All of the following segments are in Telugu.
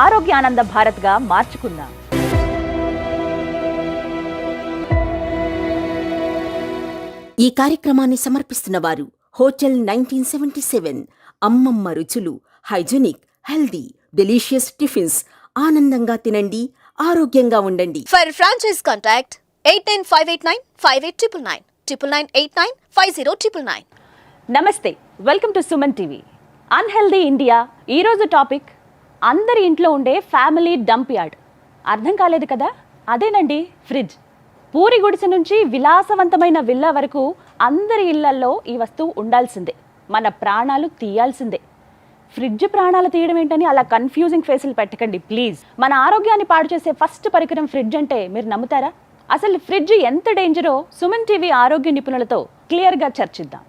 ఆరోగ్యానంద భారత్గా మార్చుకుందాం. ఈ కార్యక్రమాన్ని సమర్పిస్తున్న వారు హోటల్ 1977, అమ్మమ్మ రుచులు, హైజెనిక్, హెల్దీ, డెలిషియస్ టిఫిన్స్. ఆనందంగా తినండి, ఆరోగ్యంగా ఉండండి. For franchise contact 89589 58999 99989 నమస్తే, welcome to Suman TV. Unhealthy India. ఈరోజు టాపిక్ అందరి ఇంట్లో ఉండే ఫ్యామిలీ డంప్ యార్డ్. అర్థం కాలేదు కదా? అదేనండి ఫ్రిడ్జ్. పూరి గుడిసె నుంచి విలాసవంతమైన విల్లా వరకు అందరి ఇళ్లల్లో ఈ వస్తువు ఉండాల్సిందే, మన ప్రాణాలు తీయాల్సిందే. ఫ్రిడ్జ్ ప్రాణాలు తీయడం ఏంటని అలా కన్ఫ్యూజింగ్ ఫేసులు పెట్టకండి ప్లీజ్. మన ఆరోగ్యాన్ని పాడు చేసే ఫస్ట్ పరికరం ఫ్రిడ్జ్ అంటే మీరు నమ్ముతారా? అసలు ఫ్రిడ్జ్ ఎంత డేంజరో సుమన్ టీవీ ఆరోగ్య నిపుణులతో క్లియర్గా చర్చిద్దాం.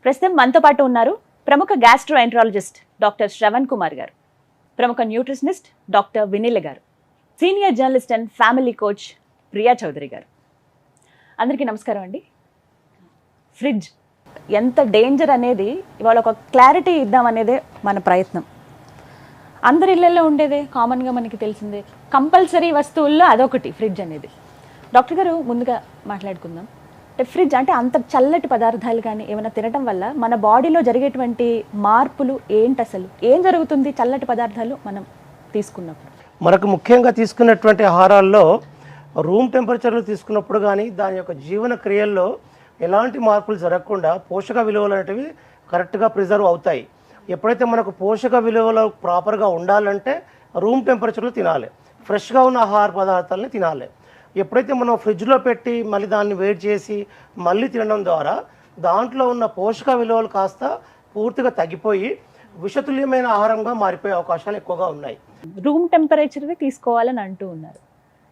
ప్రస్తుతం మనతో పాటు ఉన్నారు ప్రముఖ గ్యాస్ట్రోఎంట్రాలజిస్ట్ డాక్టర్ శ్రవణ్ కుమార్ గారు, ప్రముఖ న్యూట్రిషనిస్ట్ డాక్టర్ వినిల గారు, senior journalist and family coach Priya Chaudhary గారు. అందరికీ నమస్కారం అండి. ఫ్రిడ్జ్ ఎంత డేంజర్ అనేది ఇవాళ ఒక క్లారిటీ ఇద్దామనేదే మన ప్రయత్నం. అందరి ఇళ్లలో ఉండేదే, కామన్గా మనకి తెలిసిందే, కంపల్సరీ వస్తువుల్లో అదొకటి ఫ్రిడ్జ్ అనేది. డాక్టర్ గారు, ముందుగా మాట్లాడుకుందాం. అంటే ఫ్రిడ్జ్ అంటే అంత చల్లటి పదార్థాలు కానీ ఏమైనా తినటం వల్ల మన బాడీలో జరిగేటువంటి మార్పులు ఏంటి? అసలు ఏం జరుగుతుంది చల్లటి పదార్థాలు మనం తీసుకున్నప్పుడు? మనకు ముఖ్యంగా తీసుకున్నటువంటి ఆహారాల్లో రూమ్ టెంపరేచర్లు తీసుకున్నప్పుడు కానీ దాని యొక్క జీవన క్రియల్లో ఎలాంటి మార్పులు జరగకుండా పోషక విలువలు అనేటివి కరెక్ట్గా ప్రిజర్వ్ అవుతాయి. ఎప్పుడైతే మనకు పోషక విలువలు ప్రాపర్గా ఉండాలంటే రూమ్ టెంపరేచర్లు తినాలి, ఫ్రెష్గా ఉన్న ఆహార పదార్థాలని తినాలి. ఎప్పుడైతే మనం ఫ్రిడ్జ్లో పెట్టి మళ్ళీ దాన్ని వేడి చేసి మళ్ళీ తినడం ద్వారా దాంట్లో ఉన్న పోషక విలువలు కాస్త పూర్తిగా తగ్గిపోయి విషతుల్యమైన ఆహారంగా మారిపోయే అవకాశాలు ఎక్కువగా ఉన్నాయి. రూమ్ టెంపరేచర్వి తీసుకోవాలని అంటూ ఉన్నారు,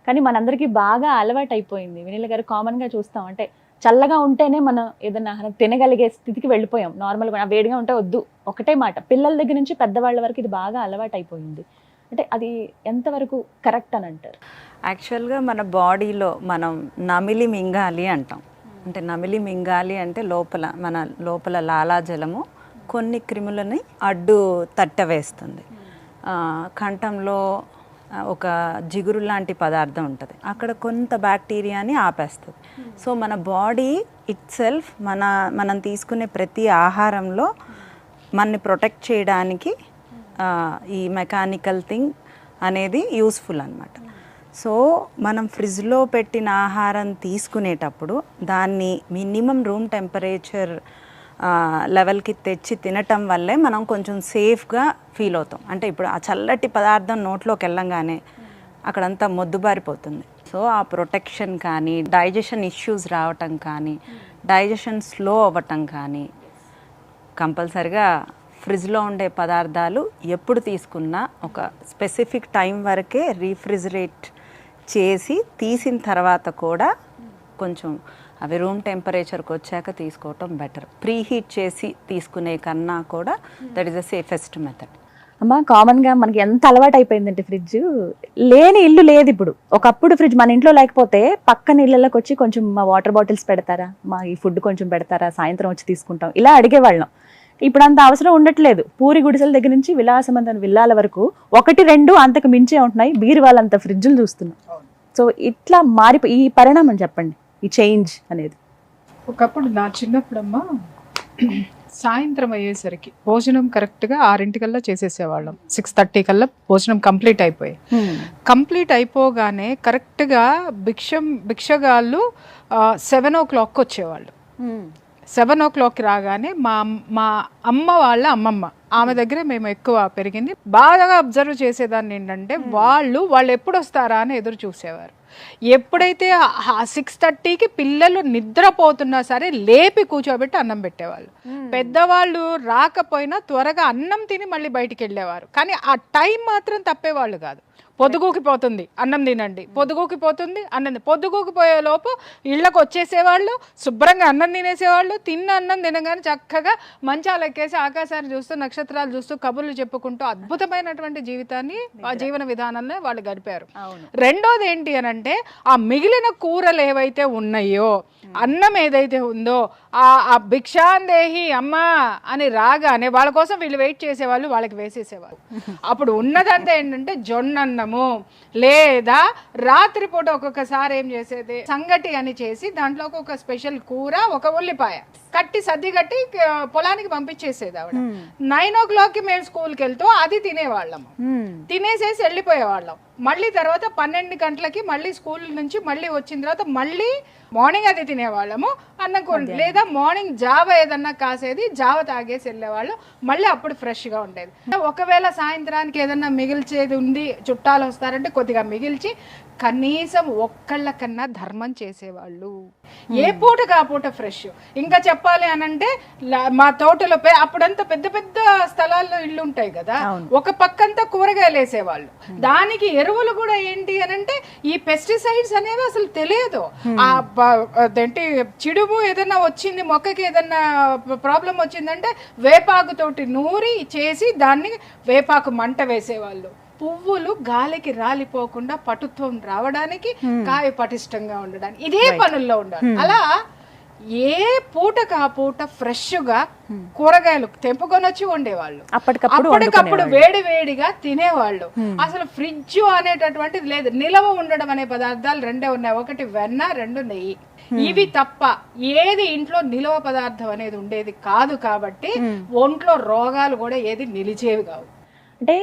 కానీ మనందరికీ బాగా అలవాటు అయిపోయింది. వినిల గారు, కామన్గా చూస్తాం అంటే చల్లగా ఉంటేనే మనం ఏదైనా ఆహారం తినగలిగే స్థితికి వెళ్ళిపోయాం. నార్మల్గా వేడిగా ఉంటే వద్దు, ఒకటే మాట. పిల్లల దగ్గర నుంచి పెద్దవాళ్ళ వరకు ఇది బాగా అలవాటు అయిపోయింది. అంటే అది ఎంతవరకు కరెక్ట్ అని అంటారు? యాక్చువల్గా మన బాడీలో మనం నమిలి మింగాలి అంటాం. అంటే నమిలి మింగాలి అంటే మన లోపల లాలాజలము కొన్ని క్రిములని అడ్డు తట్టవేస్తుంది. కంఠంలో ఒక జిగురు లాంటి పదార్థం ఉంటుంది, అక్కడ కొంత బ్యాక్టీరియాని ఆపేస్తుంది. సో మన బాడీ ఇట్ సెల్ఫ్ మనం తీసుకునే ప్రతి ఆహారంలో మనని ప్రొటెక్ట్ చేయడానికి ఈ మెకానికల్ థింగ్ అనేది యూస్ఫుల్ అన్నమాట. సో మనం ఫ్రిడ్జ్లో పెట్టిన ఆహారం తీసుకునేటప్పుడు దాన్ని మినిమం రూమ్ టెంపరేచర్ లెవెల్కి తెచ్చి తినటం వల్లే మనం కొంచెం సేఫ్గా ఫీల్ అవుతాం. అంటే ఇప్పుడు ఆ చల్లటి పదార్థం నోట్లోకి వెళ్ళంగానే అక్కడంతా మొద్దుబారిపోతుంది. సో ఆ ప్రొటెక్షన్ కానీ, డైజెషన్ ఇష్యూస్ రావటం కానీ, డైజెషన్ స్లో అవ్వటం కానీ, కంపల్సరిగా ఫ్రిడ్జ్లో ఉండే పదార్థాలు ఎప్పుడు తీసుకున్నా ఒక స్పెసిఫిక్ టైం వరకే రీఫ్రిజిరేట్ చేసి తీసిన తర్వాత కూడా కొంచెం అవి రూమ్ టెంపరేచర్కి వచ్చాక తీసుకోవటం బెటర్. ప్రీహీట్ చేసి తీసుకునే కన్నా కూడా that is the safest method. అమ్మ, కామన్గా మనకి ఎంత అలవాటు అయిపోయిందంటే ఫ్రిడ్జ్ లేని ఇల్లు లేదు ఇప్పుడు. ఒకప్పుడు ఫ్రిడ్జ్ మన ఇంట్లో లేకపోతే పక్కన ఇళ్ళకి వచ్చి కొంచెం మా వాటర్ బాటిల్స్ పెడతారా, మా ఈ ఫుడ్ కొంచెం పెడతారా, సాయంత్రం వచ్చి తీసుకుంటాం, ఇలా అడిగేవాళ్ళం. ఇప్పుడు అంత అవసరం ఉండట్లేదు. పూరి గుడిసెల దగ్గర నుంచి విలాసవంతమైన విల్లాల వరకు 1-2 అంతకు మించే ఉంటున్నాయి. బీరువాళ్ళంత ఫ్రిడ్జ్లు చూస్తున్నాం. సో ఇట్లా ఈ పరిణామం చెప్పండి, ఈ చేంజ్ అనేది. ఒకప్పుడు నా చిన్నప్పుడమ్మా సాయంత్రం అయ్యేసరికి భోజనం కరెక్ట్గా 6 చేసేసేవాళ్ళం. 6:30 కల్లా భోజనం కంప్లీట్ అయిపోగానే కరెక్ట్గా భిక్షగాళ్ళు 7 o'clock వచ్చేవాళ్ళు. 7 o'clock రాగానే మా అమ్మ వాళ్ళ అమ్మమ్మ, ఆమె దగ్గర మేము ఎక్కువ పెరిగింది. బాగా అబ్జర్వ్ చేసేదాన్ని ఏంటంటే వాళ్ళు ఎప్పుడు వస్తారా అని ఎదురు చూసేవారు. ఎప్పుడైతే 6:30కి పిల్లలు నిద్రపోతున్నా సరే లేపి కూర్చోబెట్టి అన్నం పెట్టేవాళ్ళు. పెద్దవాళ్ళు రాకపోయినా త్వరగా అన్నం తిని మళ్ళీ బయటికి వెళ్ళేవారు. కానీ ఆ టైం మాత్రం తప్పేవాళ్ళు కాదు. పొద్దుగూకిపోతుంది అన్నం తినండి, పొద్దుగూకిపోతుంది అన్నం పొద్దుగూకిపోయే లోపు ఇళ్ళకు వచ్చేసేవాళ్ళు, శుభ్రంగా అన్నం తినేసేవాళ్ళు. తిన్న అన్నం తినగానే చక్కగా మంచాలు ఎక్కేసి ఆకాశాన్ని చూస్తూ నక్షత్రాలు చూస్తూ కబుర్లు చెప్పుకుంటూ అద్భుతమైనటువంటి జీవితాన్ని ఆ జీవన విధానాన్ని వాళ్ళు గడిపారు. రెండోది ఏంటి అని అంటే ఆ మిగిలిన కూరలు ఏవైతే ఉన్నాయో, అన్నం ఏదైతే ఉందో ఆ భిక్షాందేహి అమ్మా అని రాగానే వాళ్ళ కోసం వీళ్ళు వెయిట్ చేసేవాళ్ళు, వాళ్ళకి వేసేసేవాళ్ళు. అప్పుడు ఉన్నదంతా ఏంటంటే జొన్న అన్నము, లేదా రాత్రిపూట ఒక్కొక్కసారి ఏం చేసేది సంగటి అని చేసి దాంట్లో ఒక స్పెషల్ కూర, ఒక ఉల్లిపాయ కట్టి సర్ది కట్టి పొలానికి పంపించేసేది ఆవిడ. 9 o'clock మేము స్కూల్కి వెళ్తూ అది తినేవాళ్ళము, తినేసేసి వెళ్ళిపోయేవాళ్ళం. మళ్ళీ తర్వాత 12 గంటలకి మళ్ళీ స్కూల్ నుంచి మళ్ళీ వచ్చిన తర్వాత మళ్ళీ మార్నింగ్ అది తినేవాళ్ళము, అన్నం కూర, లేదా మార్నింగ్ జావ ఏదన్నా కాసేది, జావ తాగేసి వెళ్ళేవాళ్ళు, మళ్ళీ అప్పుడు ఫ్రెష్గా ఉండేది. ఒకవేళ సాయంత్రానికి ఏదన్నా మిగిల్చేది ఉంది, చుట్టాలు వస్తారంటే కొద్దిగా మిగిల్చి కనీసం ఒక్కళ్ళకన్నా ధర్మం చేసేవాళ్ళు. ఏ పూటకు ఆ పూట ఫ్రెష్. ఇంకా చెప్పాలి అనంటే మా తోటలో అప్పుడంతా పెద్ద పెద్ద స్థలాల్లో ఇల్లు ఉంటాయి కదా, ఒక పక్కంతా కూరగాయలు వేసేవాళ్ళు. దానికి ఎరువులు కూడా ఏంటి అనంటే ఈ పెస్టిసైడ్స్ అనేవి అసలు తెలియదు. అదేంటి చిడుము ఏదైనా వచ్చింది, మొక్కకి ఏదన్నా ప్రాబ్లం వచ్చిందంటే వేపాకుతోటి నూరి చేసి దాన్ని వేపాకు మంట వేసేవాళ్ళు. పువ్వులు గాలికి రాలిపోకుండా పటుత్వం రావడానికి, కాయ పటిష్టంగా ఉండడానికి ఇదే పనుల్లో ఉండాలి. అలా ఏ పూటకు ఆ పూట ఫ్రెష్ గా కూరగాయలు తెంపుకొని వచ్చి వండేవాళ్ళు, అప్పటికప్పుడు వేడి వేడిగా తినేవాళ్ళు. అసలు ఫ్రిడ్జ్ అనేటటువంటిది లేదు. నిలవ ఉండడం అనే పదార్థాలు రెండే ఉన్నాయి, ఒకటి వెన్న, 2 నెయ్యి. ఇవి తప్ప ఏది ఇంట్లో నిలవ పదార్థం అనేది ఉండేది కాదు. కాబట్టి ఒంట్లో రోగాలు కూడా ఏది నిలిచేవి కావు. అంటే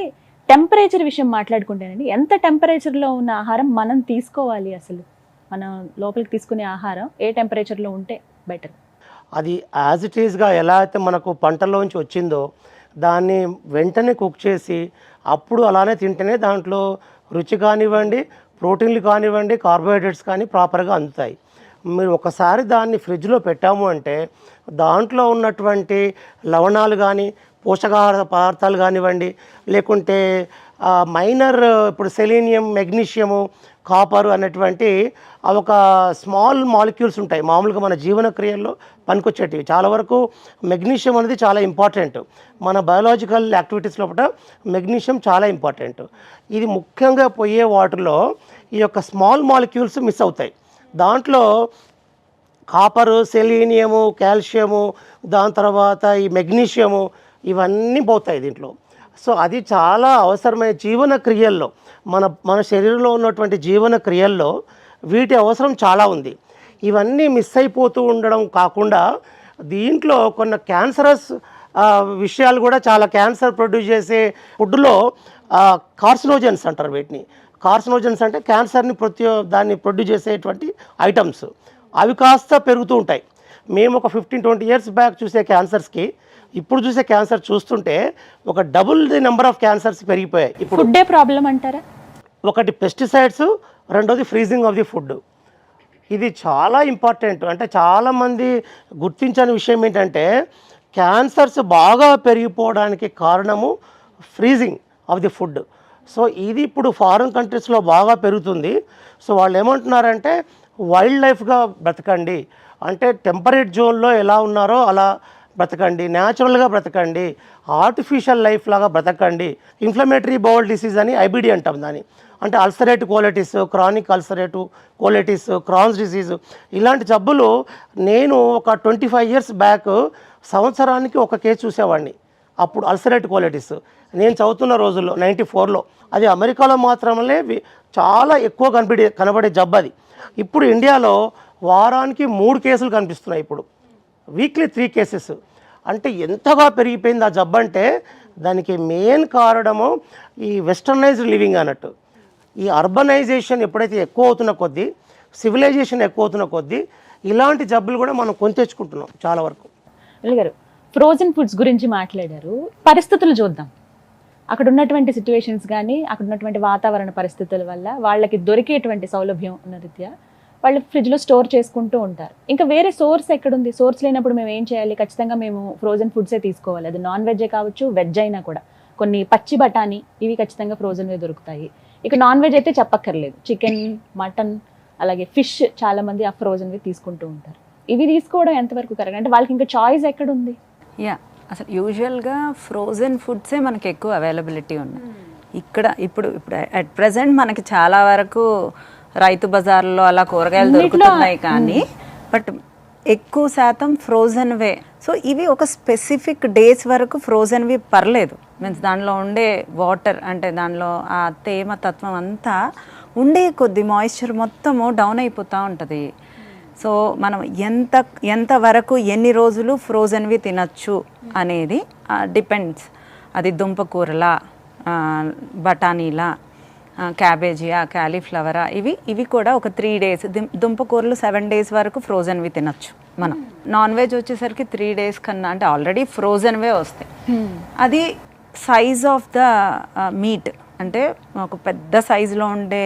టెంపరేచర్ విషయం మాట్లాడుకుంటేనండి, ఎంత టెంపరేచర్లో ఉన్న ఆహారం మనం తీసుకోవాలి? అసలు మనం లోపలికి తీసుకునే ఆహారం ఏ టెంపరేచర్లో ఉంటే బెటర్? అది యాజ్ ఇట్ ఈస్గా ఎలా అయితే మనకు పంటల్లోంచి వచ్చిందో దాన్ని వెంటనే కుక్ చేసి అప్పుడు అలానే తింటేనే దాంట్లో రుచి కానివ్వండి, ప్రోటీన్లు కానివ్వండి, కార్బోహైడ్రేట్స్ కానీ ప్రాపర్గా అందుతాయి. మీరు ఒకసారి దాన్ని ఫ్రిడ్జ్లో పెట్టాము అంటే దాంట్లో ఉన్నటువంటి లవణాలు కానీ, పోషకాహార పదార్థాలు కానివ్వండి, లేకుంటే మైనర్ ఇప్పుడు సెలీనియం, మెగ్నీషియము, కాపర్ అనేటువంటి ఒక స్మాల్ మాలిక్యూల్స్ ఉంటాయి మామూలుగా మన జీవన క్రియల్లో పనికొచ్చేటివి. చాలా వరకు మెగ్నీషియం అనేది చాలా ఇంపార్టెంట్ మన బయోలాజికల్ యాక్టివిటీస్ లోపల. మెగ్నీషియం చాలా ఇంపార్టెంట్. ఇది ముఖ్యంగా పోయే వాటర్లో ఈ యొక్క స్మాల్ మాలిక్యూల్స్ మిస్ అవుతాయి. దాంట్లో కాపరు, సెలీనియము, కాల్షియము, దాని తర్వాత ఈ మెగ్నీషియము, ఇవన్నీ పోతాయి దీంట్లో. సో అది చాలా అవసరమైన జీవన క్రియల్లో, మన శరీరంలో ఉన్నటువంటి జీవన క్రియల్లో వీటి అవసరం చాలా ఉంది. ఇవన్నీ మిస్ అయిపోతూ ఉండడం కాకుండా దీంట్లో కొన్ని క్యాన్సరస్ విషయాలు కూడా, చాలా క్యాన్సర్ ప్రొడ్యూస్ చేసే ఫుడ్లో కార్సినోజన్స్ అంటారు వీటిని. కార్సినోజన్స్ అంటే క్యాన్సర్ని దాన్ని ప్రొడ్యూస్ చేసేటువంటి ఐటమ్స్. అవి కాస్త పెరుగుతూ ఉంటాయి. మేము ఒక 15-20 years బ్యాక్ చూసే క్యాన్సర్స్కి ఇప్పుడు చూసే క్యాన్సర్ చూస్తుంటే ఒక double the number of cancers పెరిగిపోయాయి. ఇప్పుడు ఫుడ్డే ప్రాబ్లం అంటారా? ఒకటి పెస్టిసైడ్స్, రెండోది ఫ్రీజింగ్ ఆఫ్ ది ఫుడ్. ఇది చాలా ఇంపార్టెంట్. అంటే చాలామంది గుర్తించని విషయం ఏంటంటే క్యాన్సర్స్ బాగా పెరిగిపోవడానికి కారణము freezing of the food. So ఇది ఇప్పుడు ఫారిన్ కంట్రీస్లో బాగా పెరుగుతుంది. సో వాళ్ళు ఏమంటున్నారంటే వైల్డ్ లైఫ్గా బ్రతకండి, అంటే టెంపరేట్ జోన్లో ఎలా ఉన్నారో అలా బ్రతకండి, న్యాచురల్గా బ్రతకండి, ఆర్టిఫిషియల్ లైఫ్ లాగా బ్రతకండి. ఇన్ఫ్లమేటరీ బౌల్ డిసీజ్ అని ఐబిడి అంటాం దాన్ని. అంటే ulcerative colitis, chronic ulcerative colitis, Crohn's disease, ఇలాంటి జబ్బులు నేను ఒక 25 years బ్యాక్ సంవత్సరానికి ఒక కేసు చూసేవాడిని. అప్పుడు అల్సరేటివ్ కోలైటిస్ నేను చదువుతున్న రోజుల్లో 94లో. అది అమెరికాలో మాత్రమే చాలా ఎక్కువ కనబడే జబ్బు అది. ఇప్పుడు ఇండియాలో వారానికి 3 కేసులు కనిపిస్తున్నాయి. ఇప్పుడు వీక్లీ 3 కేసెస్. అంటే ఎంతగా పెరిగిపోయింది ఆ జబ్బు అంటే దానికి మెయిన్ కారణము ఈ వెస్టర్నైజ్డ్ లివింగ్ అన్నట్టు. ఈ అర్బనైజేషన్ ఎప్పుడైతే ఎక్కువ అవుతున్న కొద్దీ, సివిలైజేషన్ ఎక్కువ అవుతున్న కొద్దీ ఇలాంటి జబ్బులు కూడా మనం కొని తెచ్చుకుంటున్నాం చాలా వరకు. గారు ఫ్రోజన్ ఫుడ్స్ గురించి మాట్లాడారు. పరిస్థితులు చూద్దాం. అక్కడ ఉన్నటువంటి సిచ్యువేషన్స్ కానీ, అక్కడ ఉన్నటువంటి వాతావరణ పరిస్థితుల వల్ల వాళ్ళకి దొరికేటువంటి సౌలభ్యం ఉన్న రీత్యా వాళ్ళు ఫ్రిడ్జ్లో స్టోర్ చేసుకుంటూ ఉంటారు. ఇంకా వేరే సోర్స్ ఎక్కడుంది? సోర్స్ లేనప్పుడు మేము ఏం చేయాలి? ఖచ్చితంగా మేము ఫ్రోజన్ ఫుడ్సే తీసుకోవాలి. అది నాన్ వెజ్జే కావచ్చు, వెజ్ అయినా కూడా. కొన్ని పచ్చి బఠానీ ఇవి ఖచ్చితంగా ఫ్రోజన్వే దొరుకుతాయి. ఇక నాన్ వెజ్ అయితే చెప్పక్కర్లేదు, చికెన్, మటన్, అలాగే ఫిష్ చాలా మంది ఆ ఫ్రోజన్వి తీసుకుంటూ ఉంటారు. ఇవి తీసుకోవడం ఎంతవరకు కరెక్ట్? అంటే వాళ్ళకి ఇంకా చాయిస్ ఎక్కడ ఉంది? యా, అసలు యూజువల్గా ఫ్రోజన్ ఫుడ్సే మనకి ఎక్కువ అవైలబిలిటీ ఉన్నాయి ఇక్కడ. ఇప్పుడు అట్ ప్రెసెంట్ మనకి చాలా వరకు రైతు బజార్లో అలా కూరగాయలు దొరుకుతున్నాయి, కానీ బట్ ఎక్కువ శాతం ఫ్రోజన్వే. సో ఇవి ఒక స్పెసిఫిక్ డేస్ వరకు ఫ్రోజన్వి పర్లేదు, మీన్స్ దానిలో ఉండే వాటర్ అంటే దానిలో ఆ తేమ తత్వం అంతా ఉండే కొద్ది మాయిశ్చర్ మొత్తము డౌన్ అయిపోతూ ఉంటుంది. సో మనం ఎంత వరకు ఎన్ని రోజులు ఫ్రోజన్వి తినచ్చు అనేది డిపెండ్స్. అది దుంపకూరలా, బఠానీలా, క్యాబేజీయా, క్యాలీఫ్లవరా, ఇవి కూడా ఒక 3 days. దుంపకూరలు 7 days వరకు ఫ్రోజన్వి తినచ్చు మనం. నాన్ వెజ్ వచ్చేసరికి 3 days కన్నా అంటే ఆల్రెడీ ఫ్రోజన్వే వస్తాయి. అది సైజ్ ఆఫ్ ద మీట్, అంటే ఒక పెద్ద సైజులో ఉండే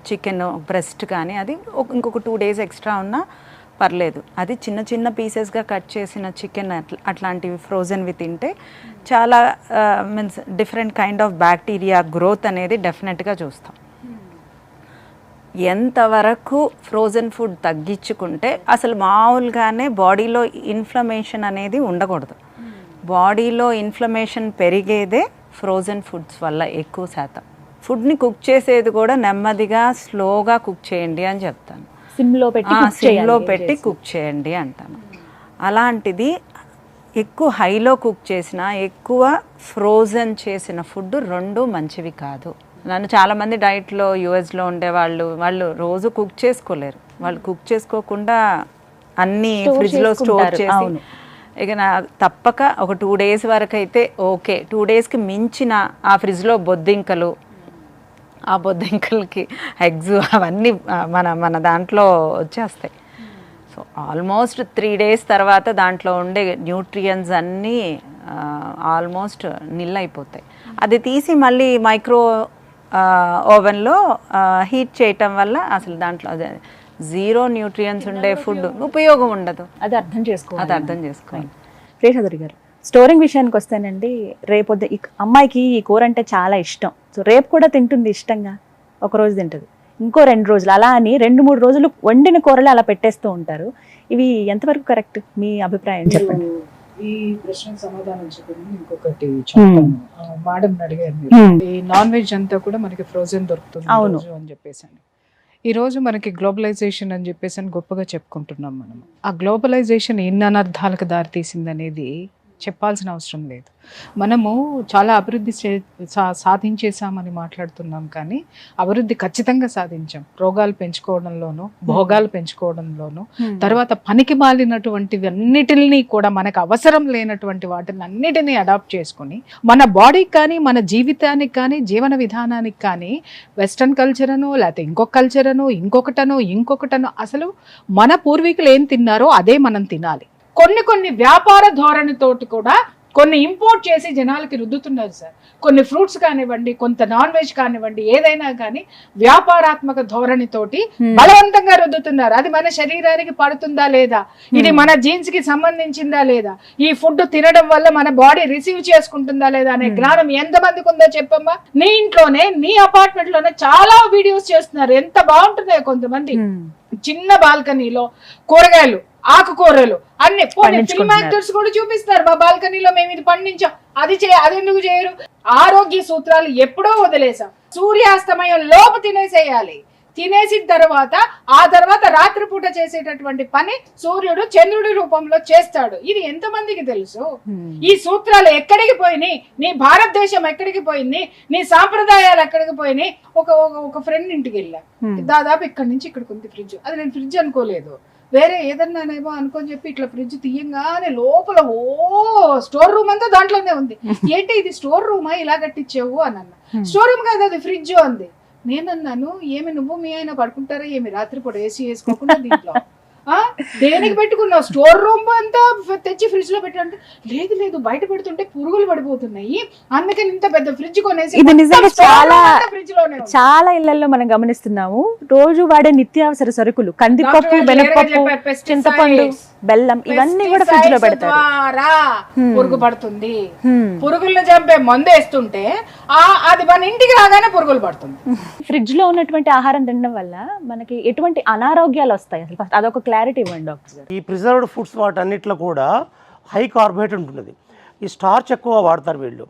చికెన్ బ్రెస్ట్ కానీ అది ఇంకొక 2 days ఎక్స్ట్రా ఉన్నా పర్లేదు. అది చిన్న చిన్న పీసెస్గా కట్ చేసిన చికెన్ అట్లాంటివి ఫ్రోజన్వి తింటే చాలా means different kind of bacteria growth అనేది డెఫినెట్గా చూస్తాం. ఎంతవరకు ఫ్రోజన్ ఫుడ్ తగ్గించుకుంటే అసలు మామూలుగానే బాడీలో ఇన్ఫ్లమేషన్ అనేది ఉండకూడదు. బాడీలో ఇన్ఫ్లమేషన్ పెరిగేదే ఫ్రోజన్ ఫుడ్స్ వల్ల ఎక్కువ శాతం. ఫుడ్ని కుక్ చేసేది కూడా నెమ్మదిగా స్లోగా కుక్ చేయండి అని చెప్తాను. సిమ్లో పెట్టి కుక్ చేయండి అంటాను. అలాంటిది ఎక్కువ హైలో కుక్ చేసిన, ఎక్కువ ఫ్రోజన్ చేసిన ఫుడ్ రెండు మంచివి కాదు. నన్ను చాలామంది డైట్లో యూఎస్లో వాళ్ళు రోజు కుక్ చేసుకోలేరు. వాళ్ళు కుక్ చేసుకోకుండా అన్నీ ఫ్రిడ్జ్లో స్టోర్ చేసి ఇక తప్పక ఒక 2 days వరకు అయితే ఓకే. 2 daysకి మించిన ఆ ఫ్రిడ్జ్లో బొద్దింకలు, ఆ బొద్దింకలకి ఎగ్స్ అవన్నీ మన దాంట్లో వచ్చేస్తాయి. సో ఆల్మోస్ట్ 3 days తర్వాత దాంట్లో ఉండే న్యూట్రియన్స్ అన్నీ ఆల్మోస్ట్ నిల్ అయిపోతాయి. అది తీసి మళ్ళీ మైక్రో ఓవెన్లో హీట్ చేయటం వల్ల అసలు దాంట్లో జీరో న్యూట్రియన్స్ ఉండే ఫుడ్ ఉపయోగం ఉండదు. అది అర్థం చేసుకోవాలి. శేషాద్రి గారు, స్టోరింగ్ విషయానికి వస్తేనండి, రేపొద్దు అమ్మాయికి ఈ కూర అంటే చాలా ఇష్టం. సో రేపు కూడా తింటుంది ఇష్టంగా. ఒక రోజు తింటుంది, ఇంకో 2 రోజులు, అలా అని 2-3 రోజులు వండిన కూరలు అలా పెట్టేస్తూ ఉంటారు. ఇవి ఎంతవరకు కరెక్ట్? మీ అభిప్రాయం చెప్పండి. ఈ ప్రశ్నకు సమాధానం చెప్పండి. ఇంకొకటి మేడం అడిగారు, ఈ నాన్ వెజ్ అంతా కూడా మనకి ఫ్రోజన్ దొరుకుతుంది అని చెప్పేసి. ఈ రోజు మనకి గ్లోబలైజేషన్ అని చెప్పేసి గొప్పగా చెప్పుకుంటున్నాం మనం. ఆ గ్లోబలైజేషన్ ఎన్ని అనర్థాలకు దారితీసింది అనేది చెప్పాల్సిన అవసరం లేదు. మనము చాలా అభివృద్ధి సాధించేసామని మాట్లాడుతున్నాం, కానీ అభివృద్ధి ఖచ్చితంగా సాధించాం. రోగాలు పెంచుకోవడంలోనూ, భోగాలు పెంచుకోవడంలోనూ, తర్వాత పనికి మాలినటువంటివి అన్నిటిని కూడా మనకు అవసరం లేనటువంటి వాటిని అన్నిటినీ అడాప్ట్ చేసుకుని మన బాడీకి కానీ, మన జీవితానికి కానీ, జీవన విధానానికి కానీ వెస్ట్రన్ కల్చర్ అనో, లేకపోతే ఇంకొక కల్చర్ అనో, ఇంకొకటనో అసలు మన పూర్వీకులు ఏం తిన్నారో అదే మనం తినాలి. కొన్ని వ్యాపార ధోరణితోటి కూడా కొన్ని ఇంపోర్ట్ చేసి జనాలకి రుద్దుతున్నారు సార్. కొన్ని ఫ్రూట్స్ కానివ్వండి, కొంత నాన్ వెజ్ కానివ్వండి, ఏదైనా కానీ వ్యాపారాత్మక ధోరణితోటి బలవంతంగా రుద్దుతున్నారు. అది మన శరీరానికి పడుతుందా లేదా, ఇది మన జీన్స్ కి సంబంధించిందా లేదా, ఈ ఫుడ్ తినడం వల్ల మన బాడీ రిసీవ్ చేసుకుంటుందా లేదా అనే జ్ఞానం ఎంతమందికి ఉందో చెప్పమ్మా. నీ ఇంట్లోనే, నీ అపార్ట్మెంట్ లోనే చాలా వీడియోస్ చేస్తున్నారు, ఎంత బాగుంటున్నాయో. కొంతమంది చిన్న బాల్కనీలో కూరగాయలు, ఆకుకూరలు అన్ని ఫిల్మ్ యాక్టర్స్ కూడా చూపిస్తారు, మా బాల్కనీలో మేము ఇది పండించాం, అది ఎందుకు చేయరు? ఆరోగ్య సూత్రాలు ఎప్పుడో వదిలేసాం. సూర్యాస్తమయం లోపు తినేసేయాలి. తినేసిన తర్వాత రాత్రిపూట చేసేటటువంటి పని సూర్యుడు చంద్రుడి రూపంలో చేస్తాడు. ఇది ఎంతమందికి తెలుసు? ఈ సూత్రాలు ఎక్కడికి పోయినాయి? నీ భారతదేశం ఎక్కడికి పోయింది? నీ సాంప్రదాయాలు ఎక్కడికి పోయినాయి? ఒక ఫ్రెండ్ ఇంటికి వెళ్ళా, దాదాపు ఇక్కడి నుంచి ఇక్కడికి ఉంది ఫ్రిడ్జ్. అది నేను ఫ్రిడ్జ్ అనుకోలేదు, వేరే ఏదన్నానేమో అనుకొని చెప్పి ఇట్లా ఫ్రిడ్జ్ తీయంగానే లోపల స్టోర్ రూమ్ అంతా దాంట్లోనే ఉంది. ఏంటి ఇది స్టోర్ రూమా, ఇలా కట్టించావు అని అన్న. స్టోర్ రూమ్ కాదు, అది ఫ్రిడ్జ్ అంది. నేనన్నాను, ఏమి నువ్వు మీ ఆయన పడుకుంటారా ఏమి రాత్రిపూట ఏసీ వేసుకోకుండా దీంట్లో దేనికి పెట్టుకున్నావు? స్టోర్ రూమ్ అంతా తెచ్చి ఫ్రిడ్జ్ లో పెట్టంటే, లేదు బయట పెడుతుంటే పురుగులు పడిపోతున్నాయి, అందుకని ఇంత పెద్ద ఫ్రిడ్జ్ కొనేసి. ఇది నిజంగా చాలా ఇళ్లలో మనం గమనిస్తున్నాము. రోజు వాడే నిత్యావసర సరుకులు, కందిపప్పు, బెనపప్పు, చింతపండు, బెల్లం ఇవన్నీ కూడా ఫ్రిడ్జ్ లో పెడతారు. ద్వారా పురుగు పడుతుంది. పురుగులను చంపే మందు వేస్తుంటే అది మన ఇంటికి రాగానే పురుగులు పడుతుంది. ఫ్రిడ్జ్ లో ఉన్నటువంటి ఆహారం తినడం వల్ల మనకి ఎటువంటి అనారోగ్యాలు వస్తాయి అసలు? ఫస్ట్ అదొక క్లారిటీ ఇవ్వండి డాక్టర్ గారు. ఈ ప్రిజర్వ్డ్ ఫుడ్స్ వాటన్నిటిలో కూడా హై కార్బోహైడ్రేట్ ఉంటుంది. ఈ స్టార్చ్ ఎక్కువ వాడతారు వీళ్ళు.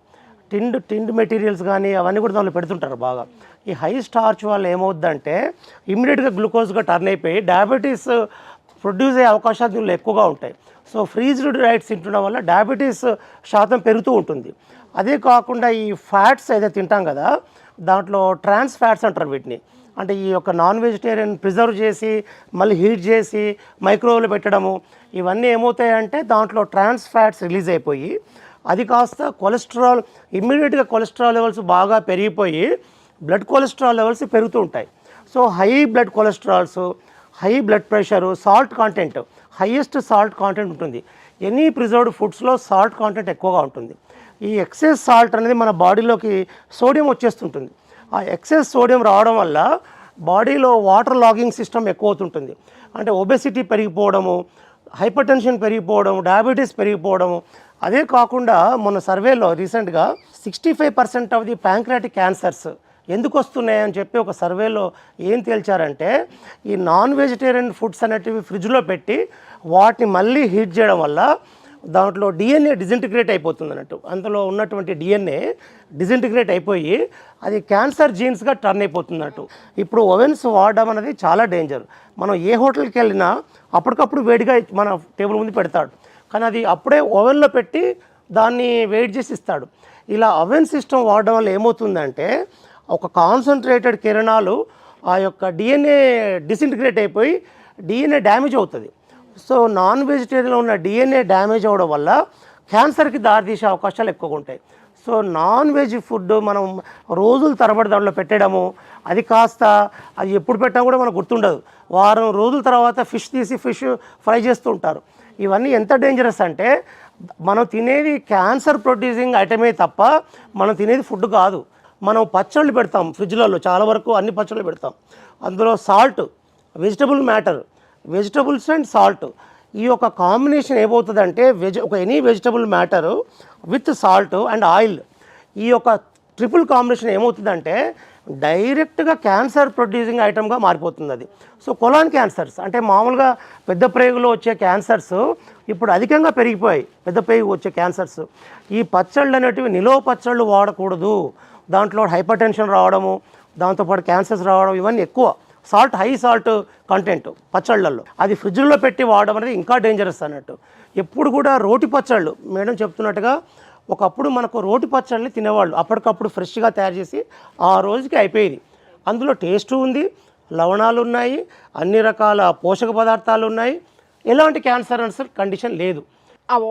టిండ్ మెటీరియల్స్ కానీ అవన్నీ కూడా దానిలో పెడుతుంటారు బాగా. ఈ హై స్టార్చ్ వల్ల ఏమవుద్దంటే ఇమ్మీడియట్గా గ్లూకోజ్గా టర్న్ అయిపోయి డయాబెటీస్ ప్రొడ్యూస్ అయ్యే అవకాశాలు దీనిలో ఎక్కువగా ఉంటాయి. సో ఫ్రీజ్డ్ డైట్స్ తింటడం వల్ల డయాబెటీస్ శాతం పెరుగుతూ ఉంటుంది. అదే కాకుండా ఈ ఫ్యాట్స్ ఏదైతే తింటాం కదా, దాంట్లో ట్రాన్స్ ఫ్యాట్స్ అంటారు వీటిని. అంటే ఈ యొక్క నాన్ వెజిటేరియన్ ప్రిజర్వ్ చేసి మళ్ళీ హీట్ చేసి మైక్రోవేవ్లో పెట్టడము, ఇవన్నీ ఏమవుతాయంటే దాంట్లో ట్రాన్స్ ఫ్యాట్స్ రిలీజ్ అయిపోయి అది కాస్త కొలెస్ట్రాల్, ఇమ్మీడియట్గా కొలెస్ట్రాల్ లెవెల్స్ బాగా పెరిగిపోయి బ్లడ్ కొలెస్ట్రాల్ లెవెల్స్ పెరుగుతూ ఉంటాయి. So high blood cholesterols, high blood pressure, salt content, highest salt content ఉంటుంది. ఎనీ ప్రిజర్వ్డ్ ఫుడ్స్లో సాల్ట్ కాంటెంట్ ఎక్కువగా ఉంటుంది. ఈ ఎక్సెస్ సాల్ట్ అనేది మన బాడీలోకి సోడియం వచ్చేస్తుంటుంది. ఆ ఎక్సెస్ సోడియం రావడం వల్ల బాడీలో వాటర్ లాగింగ్ సిస్టమ్ ఎక్కువ అవుతుంటుంది. అంటే ఒబెసిటీ పెరిగిపోవడము, హైపర్ టెన్షన్ పెరిగిపోవడం, డయాబెటీస్ పెరిగిపోవడము. అదే కాకుండా మన సర్వేలో రీసెంట్గా 65% ఆఫ్ ది ప్యాంక్రియాటిక్ క్యాన్సర్స్ ఎందుకు వస్తున్నాయని చెప్పి ఒక సర్వేలో ఏం తేల్చారంటే ఈ నాన్ వెజిటేరియన్ ఫుడ్స్ అనేటివి ఫ్రిడ్జ్లో పెట్టి వాటిని మళ్ళీ హీట్ చేయడం వల్ల దాంట్లో డిఎన్ఏ డిజింటిగ్రేట్ అయిపోతుంది అన్నట్టు. అందులో ఉన్నటువంటి డిఎన్ఏ డిజింటిగ్రేట్ అయిపోయి అది క్యాన్సర్ జీన్స్గా టర్న్ అయిపోతున్నట్టు. ఇప్పుడు ఓవెన్స్ వాడడం అనేది చాలా డేంజర్. మనం ఏ హోటల్కి వెళ్ళినా అప్పటికప్పుడు వేడిగా మన టేబుల్ ముందు పెడతాడు, కానీ అది అప్పుడే ఓవెన్లో పెట్టి దాన్ని వెయిట్ చేసి ఇస్తాడు. ఇలా ఓవెన్ సిస్టమ్ వాడడం వల్ల ఏమవుతుందంటే ఒక కాన్సన్ట్రేటెడ్ కిరణాలు ఆ యొక్క డిఎన్ఏ డిసింటిగ్రేట్ అయిపోయి డిఎన్ఏ డ్యామేజ్ అవుతుంది. సో నాన్ వెజిటేరియన్లో ఉన్న డిఎన్ఏ డ్యామేజ్ అవ్వడం వల్ల క్యాన్సర్కి దారితీసే అవకాశాలు ఎక్కువగా ఉంటాయి. సో నాన్ వెజ్ ఫుడ్ మనం రోజుల తరబడి దాంట్లో పెట్టడము, అది కాస్త అది ఎప్పుడు పెట్టినా కూడా మనకు గుర్తుండదు. వారం రోజుల తర్వాత ఫిష్ తీసి ఫిష్ ఫ్రై చేస్తూ ఉంటారు. ఇవన్నీ ఎంత డేంజరస్ అంటే మనం తినేది క్యాన్సర్ ప్రొడ్యూసింగ్ ఐటమే తప్ప మనం తినేది ఫుడ్ కాదు. మనం పచ్చళ్ళు పెడతాం ఫ్రిడ్జ్లలో, చాలా వరకు అన్ని పచ్చళ్ళు పెడతాం. అందులో salt, vegetable matter, vegetables and salt, ఈ యొక్క కాంబినేషన్ ఏమవుతుందంటే ఒక any vegetable matter with salt and oil, ఈ యొక్క ట్రిపుల్ కాంబినేషన్ ఏమవుతుందంటే డైరెక్ట్గా క్యాన్సర్ ప్రొడ్యూసింగ్ ఐటమ్గా మారిపోతుంది అది. సో కొలాన్ క్యాన్సర్స్ అంటే మామూలుగా పెద్ద ప్రేగులో వచ్చే క్యాన్సర్స్ ఇప్పుడు అధికంగా పెరిగిపోయాయి. పెద్ద ప్రేగు వచ్చే క్యాన్సర్స్. ఈ పచ్చళ్ళు అనేటివి నిలువ పచ్చళ్ళు వాడకూడదు. దాంట్లో హైపర్ టెన్షన్ రావడము, దాంతోపాటు క్యాన్సర్స్ రావడం, ఇవన్నీ ఎక్కువ. సాల్ట్, హై సాల్ట్ కంటెంట్ పచ్చళ్ళల్లో, అది ఫ్రిడ్జ్లో పెట్టి వాడడం అనేది ఇంకా డేంజరస్ అన్నట్టు. ఎప్పుడు కూడా రోటి పచ్చళ్ళు మేడం చెప్తున్నట్టుగా ఒకప్పుడు మనకు రోటి పచ్చళ్ళని తినేవాళ్ళు, అప్పటికప్పుడు ఫ్రెష్గా తయారు చేసి ఆ రోజుకి అయిపోయేది. అందులో టేస్ట్ ఉంది, లవణాలు ఉన్నాయి, అన్ని రకాల పోషక పదార్థాలు ఉన్నాయి, ఎలాంటి క్యాన్సర్ కండిషన్ లేదు.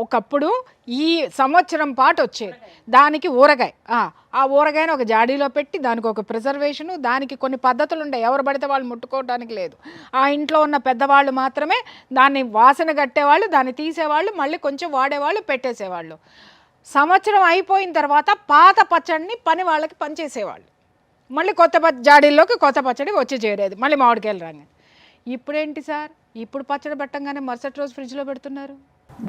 ఒకప్పుడు ఈ సంవత్సరం పాటు వచ్చేది దానికి ఊరగాయ, ఆ ఊరగాయని ఒక జాడీలో పెట్టి దానికి ఒక ప్రిజర్వేషను, దానికి కొన్ని పద్ధతులు ఉంటాయి, ఎవరు పడితే వాళ్ళు ముట్టుకోవడానికి లేదు. ఆ ఇంట్లో ఉన్న పెద్దవాళ్ళు మాత్రమే దాన్ని వాసన కట్టేవాళ్ళు, దాన్ని తీసేవాళ్ళు, మళ్ళీ కొంచెం వాడేవాళ్ళు, పెట్టేసేవాళ్ళు. సంవత్సరం అయిపోయిన తర్వాత పాత పచ్చడిని పని వాళ్ళకి పనిచేసేవాళ్ళు, మళ్ళీ కొత్త జాడీల్లోకి కొత్త పచ్చడి వచ్చి చేరేది, మళ్ళీ మామిడికాయలు రాగానే. ఇప్పుడేంటి సార్, ఇప్పుడు పచ్చడి పెట్టంగానే మరుసటి రోజు ఫ్రిడ్జ్లో పెడుతున్నారు.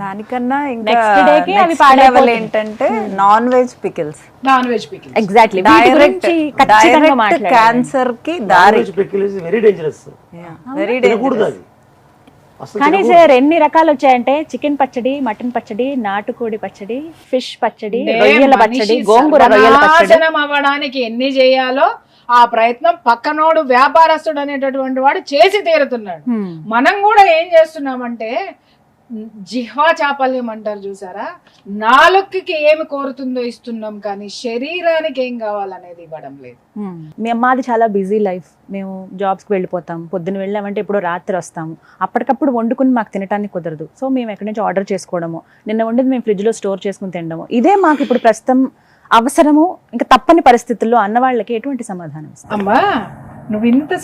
దానికన్నా ఇంకా Next day కి అవి next పాడైపోతాయి. level ఏంటంటే non veg pickles. Non veg pickle exactly direct cancer కి దారి. వెరీ డేంజరస్, వెరీ తినకూడదు అది అసలు. కానీ సార్ ఎన్ని రకాలు వచ్చాయంటే చికెన్ పచ్చడి, మటన్ పచ్చడి, నాటుకోడి పచ్చడి, ఫిష్ పచ్చడి, రొయ్యల పచ్చడి, గోంగూర రొయ్యల పచ్చడి. నాశనం అవ్వడానికి ఎన్ని చేయాలో ఆ ప్రయత్నం పక్కనోడు వ్యాపారస్తుడు అనేటటువంటి వాడు చేసి తీరుతున్నాడు. మనం కూడా ఏం చేస్తున్నామంటే జిహ్వా చాపల్యం అంటారు చూసారా, నాలుకకి ఏమి కోరుతుందో ఇస్తున్నాం కానీ శరీరానికి ఏం కావాలనేది ఇవ్వడం లేదు. మాది చాలా బిజీ లైఫ్, మేము జాబ్స్కి వెళ్ళిపోతాం, పొద్దున్న వెళ్ళామంటే ఇప్పుడు రాత్రి వస్తాము, అప్పటికప్పుడు వండుకుని మాకు తినడానికి కుదరదు. సో మేము ఎక్కడి నుంచి ఆర్డర్ చేసుకోవడము, నిన్న వండేది మేము ఫ్రిడ్జ్లో స్టోర్ చేసుకుని తినడము, ఇదే మాకు ఇప్పుడు ప్రస్తుతం అవసరము, ఇంకా తప్పని పరిస్థితుల్లో అన్న వాళ్ళకి ఎటువంటి సమాధానం? అమ్మా నువ్వు ఇంత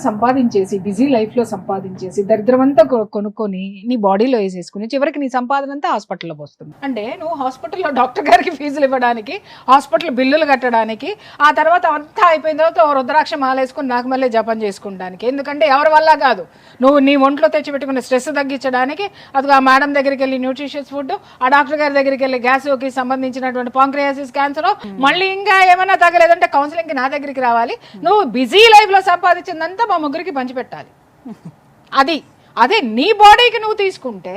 సంపాదించేసి బిజీ లైఫ్లో సంపాదించేసి దరిద్రమంతా కొనుక్కొని నీ బాడీలో వేసేసుకుని చివరికి నీ సంపాదన అంతా హాస్పిటల్లో పోస్తుంది. అంటే నువ్వు హాస్పిటల్లో డాక్టర్ గారికి ఫీజులు ఇవ్వడానికి, హాస్పిటల్ బిల్లులు కట్టడానికి, ఆ తర్వాత అంతా అయిపోయిన తర్వాత రుద్రాక్ష మాలేసుకుని నాకు మళ్ళీ జపం చేసుకుంటానికి. ఎందుకంటే ఎవరి వల్ల కాదు, నువ్వు నీ ఒంట్లో తెచ్చిపెట్టుకున్న స్ట్రెస్ తగ్గించడానికి అది ఆ మేడం దగ్గరికి వెళ్ళి న్యూట్రిషియస్ ఫుడ్, ఆ డాక్టర్ గారి దగ్గరికి వెళ్ళి గ్యాస్కి సంబంధించినటువంటి పాంక్రియాసిస్ క్యాన్సర్, మళ్ళీ ఇంకా ఏమైనా తగ్గలేదంటే కౌన్సిలింగ్కి నా దగ్గరికి రావాలి. నువ్వు బిజీ లైఫ్లో సంపాదించిందంతా మా ముగ్గురికి పంచిపెట్టాలి. అదే నీ బాడీకి నువ్వు తీసుకుంటే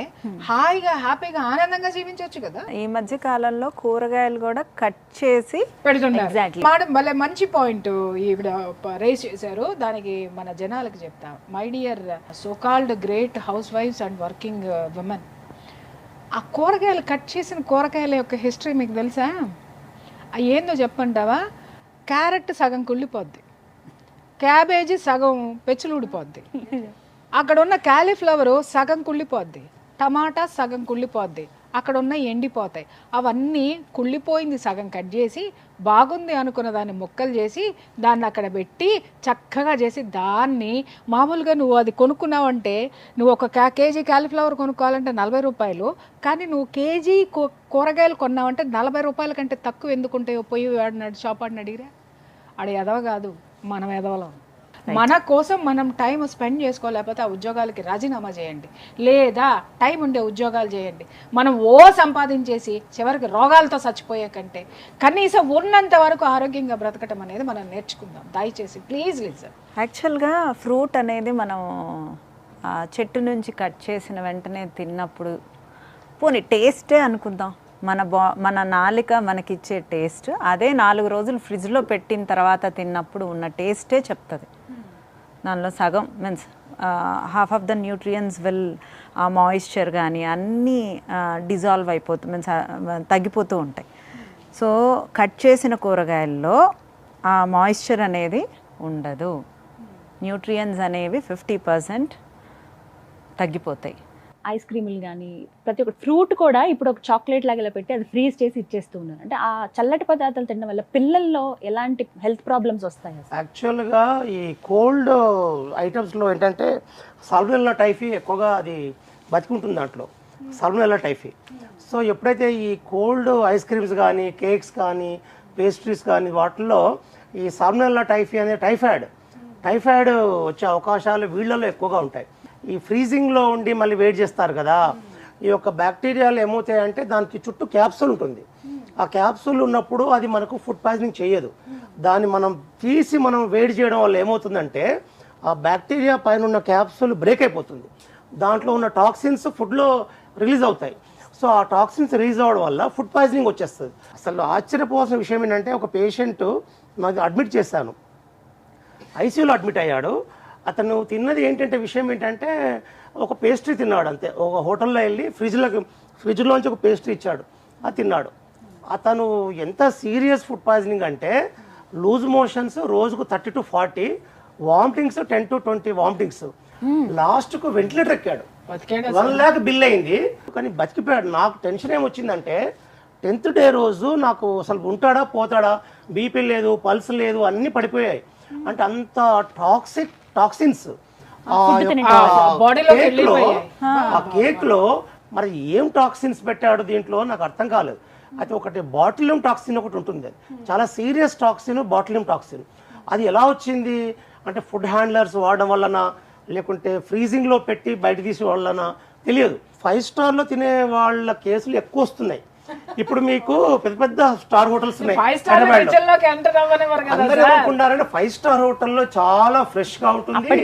హాయిగా హ్యాపీగా ఆనందంగా జీవించవచ్చు కదా. ఈ మధ్య కాలంలో కూరగాయలు కూడా కట్ చేసి పెడుతున్నారు మేడం. భలే మంచి పాయింట్ ఈవిడ రేస్ చేశారు. దానికి మన జనాలకు చెప్తా, my dear so called great house wives and working women, ఆ కూరగాయలు కట్ చేసిన కూరగాయల యొక్క హిస్టరీ మీకు తెలుసా? ఏందో చెప్పంటావా? క్యారెట్ సగం కుళ్ళిపోద్ది, క్యాబేజీ సగం పెచ్చులు ఊడిపోద్ది, అక్కడ ఉన్న క్యాలీఫ్లవరు సగం కుళ్ళిపోద్ది, టమాటా సగం కుళ్ళిపోద్ది, అక్కడ ఉన్న ఎండిపోతాయి. అవన్నీ కుళ్ళిపోయింది సగం కట్ చేసి బాగుంది అనుకున్న దాన్ని ముక్కలు చేసి దాన్ని అక్కడ పెట్టి చక్కగా చేసి దాన్ని మామూలుగా నువ్వు అది కొనుక్కున్నావంటే నువ్వు ఒక కేజీ క్యాలీఫ్లవర్ కొనుక్కోవాలంటే 40 రూపాయలు, కానీ నువ్వు కేజీ కూరగాయలు కొన్నావంటే 40 రూపాయల కంటే తక్కువ ఎందుకుంటాయో పోయి వాడినాడు షాప్ ఆడిని అడిగిరా. ఆడ ఎదవ కాదు, మనం ఎదవలం. మన కోసం మనం టైం స్పెండ్ చేసుకోలేకపోతే ఆ ఉద్యోగాలకి రాజీనామా చేయండి, లేదా టైం ఉండే ఉద్యోగాలు చేయండి. మనం సంపాదించేసి చివరికి రోగాలతో చచ్చిపోయే కంటే కనీసం ఉన్నంత వరకు ఆరోగ్యంగా బ్రతకటం అనేది మనం నేర్చుకుందాం. దయచేసి ప్లీజ్ లిజన్. యాక్చువల్గా ఫ్రూట్ అనేది మనం చెట్టు నుంచి కట్ చేసిన వెంటనే తిన్నప్పుడు పోనీ టేస్టే అనుకుందాం, మన నాలిక మనకిచ్చే టేస్ట్ అదే 4 రోజులు ఫ్రిడ్జ్లో పెట్టిన తర్వాత తిన్నప్పుడు ఉన్న టేస్టే చెప్తుంది. దానిలో సగం means half of the nutrients will ఆ మాయిశ్చర్ కానీ అన్నీ డిజాల్వ్ అయిపోతూ మీన్స్ తగ్గిపోతూ ఉంటాయి. సో కట్ చేసిన కూరగాయల్లో ఆ మాయిశ్చర్ అనేది ఉండదు, న్యూట్రియన్స్ అనేవి 50% తగ్గిపోతాయి. ఐస్ క్రీములు కానీ ప్రతి ఒక్క ఫ్రూట్ కూడా ఇప్పుడు ఒక చాక్లెట్ లాగా ఇలా పెట్టి అది ఫ్రీజ్ చేసి ఇచ్చేస్తూ ఉన్నారు. అంటే ఆ చల్లటి పదార్థాలు తినడం వల్ల పిల్లల్లో ఎలాంటి హెల్త్ ప్రాబ్లమ్స్ వస్తాయి? యాక్చువల్గా ఈ కోల్డ్ ఐటమ్స్లో ఏంటంటే సాల్మొనెల్లా టైఫీ ఎక్కువగా అది బతికుంటుంది దాంట్లో, సాల్మొనెల్లా టైఫీ. సో ఎప్పుడైతే ఈ కోల్డ్ ఐస్ క్రీమ్స్ కానీ కేక్స్ కానీ పేస్ట్రీస్ కానీ వాటిల్లో ఈ సాల్మొనెల్లా టైఫీ అనే టైఫాయిడ్ వచ్చే అవకాశాలు వీళ్ళలో ఎక్కువగా ఉంటాయి. ఈ ఫ్రీజింగ్లో ఉండి మళ్ళీ వెయిట్ చేస్తారు కదా, ఈ యొక్క బ్యాక్టీరియాలు ఏమవుతాయంటే దానికి చుట్టూ క్యాప్సూల్ ఉంటుంది. ఆ క్యాప్సూల్ ఉన్నప్పుడు అది మనకు ఫుడ్ పాయిజనింగ్ చేయదు. దాన్ని మనం తీసి మనం వేడి చేయడం వల్ల ఏమవుతుందంటే ఆ బ్యాక్టీరియా పైన ఉన్న క్యాప్సూల్ బ్రేక్ అయిపోతుంది, దాంట్లో ఉన్న టాక్సిన్స్ ఫుడ్లో రిలీజ్ అవుతాయి. సో ఆ టాక్సిన్స్ రిలీజ్ అవ్వడం వల్ల ఫుడ్ పాయిజనింగ్ వచ్చేస్తుంది. అసలు ఆశ్చర్యపోవాల్సిన విషయం ఏంటంటే ఒక పేషెంట్ నాకు అడ్మిట్ చేశాను, ఐసీయూలో అడ్మిట్ అయ్యాడు. అతను తిన్నది ఏంటంటే విషయం ఏంటంటే ఒక పేస్ట్రీ తిన్నాడు అంతే. ఒక హోటల్లో వెళ్ళి ఫ్రిడ్జ్లోంచి ఒక పేస్ట్రీ ఇచ్చాడు, అది తిన్నాడు. అతను ఎంత సీరియస్ ఫుడ్ పాయిజనింగ్ అంటే లూజ్ మోషన్స్ రోజుకు 30 to 40, వామిటింగ్స్ 10 to 20 వామిటింగ్స్. లాస్ట్కు వెంటిలేటర్ ఎక్కాడు, 1 lakh బిల్ అయింది, కానీ బతికిపోయాడు. నాకు టెన్షన్ ఏమొచ్చిందంటే 10th డే రోజు నాకు అసలు ఉంటాడా పోతాడా, బీపీ లేదు, పల్స్ లేదు, అన్నీ పడిపోయాయి. అంటే అంత టాక్సిన్స్ ఆ కేక్ లో మరి ఏం టాక్సిన్స్ పెట్టాడు దీంట్లో నాకు అర్థం కాలేదు. అయితే ఒకటి బాటిలియం టాక్సిన్ ఒకటి ఉంటుంది, చాలా సీరియస్ టాక్సిన్, బాటిలియం టాక్సిన్. అది ఎలా వచ్చింది అంటే ఫుడ్ హ్యాండ్లర్స్ వాడడం వలన లేకుంటే ఫ్రీజింగ్లో పెట్టి బయట తీసే వలన తెలియదు. 5 స్టార్లో తినే వాళ్ళ కేసులు ఎక్కువ వస్తున్నాయి. ఇప్పుడు మీకు పెద్ద పెద్ద స్టార్ హోటల్స్ ఉన్నాయి, అందరూ ఏమనుకుంటారంటే 5 స్టార్ హోటల్లో చాలా ఫ్రెష్ గా ఉంటుంది,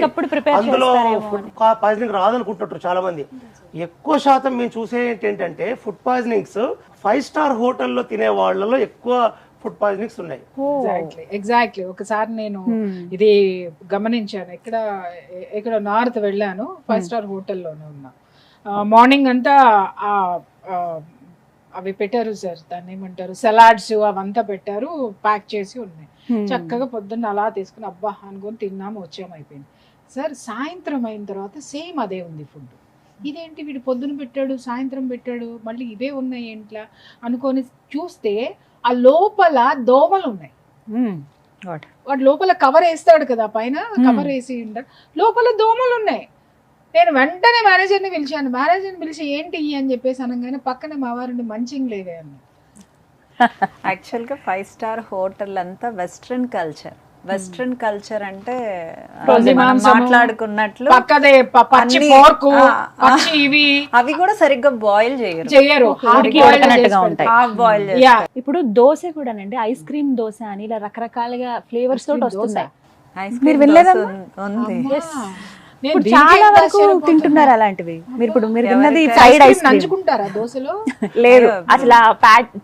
అందులో ఫుడ్ పాయిజనింగ్ రాదనుకుంటుంటారు చాలా మంది. ఎక్కువ శాతం మేము చూసే ఏంటంటే ఫుడ్ పాయిజనింగ్స్ 5 స్టార్ హోటల్లో తినే వాళ్ళలో ఎక్కువ ఫుడ్ పాయిజనింగ్స్ ఉన్నాయి. ఎగ్జాక్ట్లీ ఒకసారి నేను ఇది గమనించాను. ఇక్కడ నార్త్ వెళ్ళాను, 5 స్టార్ హోటల్లోనే ఉన్నా. మార్నింగ్ అంతా అవి పెట్టారు సార్, దాన్ని ఏమంటారు, సలాడ్స్ అవంతా పెట్టారు, ప్యాక్ చేసి ఉన్నాయి. చక్కగా పొద్దున్న అలా తీసుకుని అబ్బా అనుకొని తిన్నాము, వచ్చాము, అయిపోయింది సార్. సాయంత్రం అయిన తర్వాత సేమ్ అదే ఉంది ఫుడ్. ఇదేంటి వీడు పొద్దున పెట్టాడు, సాయంత్రం పెట్టాడు, మళ్ళీ ఇవే ఉన్నాయి ఇంట్లో అనుకొని చూస్తే ఆ లోపల దోమలు ఉన్నాయి. వాడు లోపల కవర్ వేస్తాడు కదా, పైన కవర్ వేసి ఉంటాడు, లోపల దోమలు ఉన్నాయి. నేను వెంటనే మేనేజర్ని పిలిచాను. మేనేజర్ని పిలిచి ఏంటి అని చెప్పేసి అనగానే పక్కనే మా వారిని మంచింగ్ లేవే అన్న. యాక్చువల్గా 5-star హోటల్ అంతా వెస్ట్రన్ కల్చర్. వెస్ట్రన్ కల్చర్ అంటే మనం మాట్లాడుకున్నట్లు పక్కదే పచ్చి పోర్కు, పచ్చి ఇవి అవి కూడా సరిగ్గా బాయిల్ చేయరు, హాఫ్ బాయిల్ చేస్తారు. ఇప్పుడు దోశ కూడానండి, ఐస్ క్రీమ్ దోశ అని ఇలా రకరకాలుగా ఫ్లేవర్స్ తోటి వస్తున్నాయి. ఐస్ క్రీమ్ ఉంది. ఇప్పుడు చాలా వరకు తింటున్నారు అలాంటివి. మీరు తిన్నది ఫ్రైడ్ ఐస్ నంచుకుంటారా దోశలో? లేదు, అసలు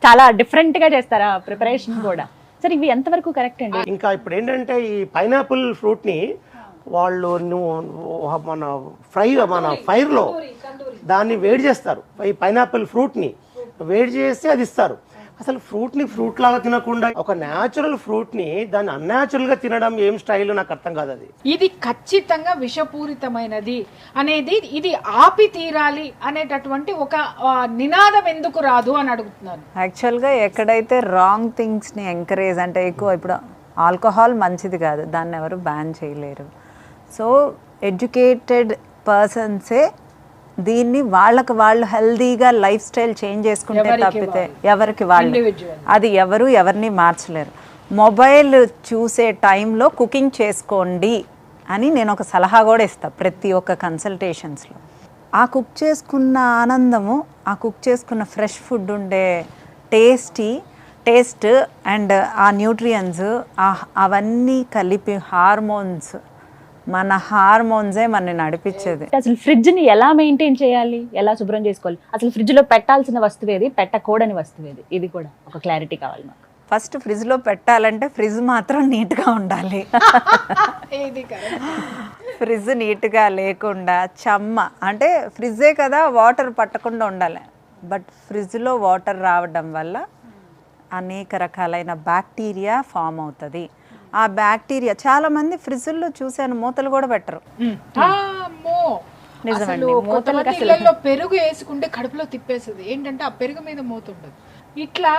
చాలా డిఫరెంట్ గా చేస్తారా ప్రిపరేషన్ కూడా. సరే, ఇవి ఎంతవరకు కరెక్ట్ అండి? ఇంకా ఇప్పుడు ఏంటంటే ఈ పైనాపిల్ ఫ్రూట్ని వాళ్ళు మన ఫైర్లో దాన్ని వేడి చేస్తారు. ఈ పైనాపిల్ ఫ్రూట్ని వేడి చేసి అది ఇస్తారు. అసలు ఫ్రూట్ని ఫ్రూట్ లాగా తినకుండా ఒక న్యాచురల్ ఫ్రూట్ని దాన్ని అన్యాచురల్గా తినడం ఏం స్టైల్ నాకు అర్థం కాదు. అది ఇది ఖచ్చితంగా విషపూరితమైనది అనేది, ఇది ఆపి తీరాలి అనేటటువంటి ఒక నినాదం ఎందుకు రాదు అని అడుగుతున్నాను. యాక్చువల్గా ఎక్కడైతే రాంగ్ థింగ్స్ని ఎంకరేజ్, అంటే ఎక్కువ ఇప్పుడు ఆల్కహాల్ మంచిది కాదు, దాన్ని ఎవరు బ్యాన్ చేయలేరు. సో ఎడ్యుకేటెడ్ పర్సన్సే దీన్ని వాళ్ళకి వాళ్ళు హెల్దీగా లైఫ్ స్టైల్ చేంజ్ చేసుకుంటే తప్పితే ఎవరికి వాళ్ళు అది ఎవరిని మార్చలేరు. మొబైల్ చూసే టైంలో కుకింగ్ చేసుకోండి అని నేను ఒక సలహా కూడా ఇస్తాను ప్రతి ఒక్క కన్సల్టేషన్స్లో. ఆ కుక్ చేసుకున్న ఆనందము, ఆ కుక్ చేసుకున్న ఫ్రెష్ ఫుడ్ ఉండే టేస్ట్ అండ్ ఆ న్యూట్రియన్స్ అవన్నీ కలిపి మన హార్మోన్సే మనని నడిపించేది. అసలు ఫ్రిడ్జ్ ని ఎలా మెయింటైన్ చేయాలి, ఎలా శుభ్రం చేసుకోవాలి, అసలు ఫ్రిడ్జ్ లో పెట్టాల్సిన వస్తువు ఏది, పెట్టకూడని వస్తువు ఏది, ఇది కూడా ఒక క్లారిటీ కావాలి మాకు. ఫస్ట్ ఫ్రిడ్జ్లో పెట్టాలంటే ఫ్రిడ్జ్ మాత్రం నీట్గా ఉండాలి. ఫ్రిడ్జ్ నీట్గా లేకుండా అంటే ఫ్రిడ్జే కదా వాటర్ పట్టకుండా ఉండాలి. బట్ ఫ్రిడ్జ్లో వాటర్ రావడం వల్ల అనేక రకాలైన బ్యాక్టీరియా ఫామ్ అవుతుంది. ఆ బ్యాక్టీరియా చాలా మంది ఫ్రిడ్జ్లో చూసాను మూతలు కూడా పెట్టరు. నిజంగా పెరుగు వేసుకుంటే కడుపులో తిప్పేస్తుంది. ఏంటంటే ఆ పెరుగు మీద మూత ఉండదు. ఇట్లా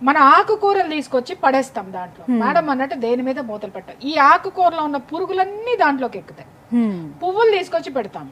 మన ఆకుకూరలు తీసుకొచ్చి పడేస్తాం దాంట్లో. మేడం అన్నట్టు దేని మీద మూతలు పెట్టాలి. ఈ ఆకుకూరలో ఉన్న పురుగులన్నీ దాంట్లోకి ఎక్కుతాయి. పువ్వులు తీసుకొచ్చి పెడతాం,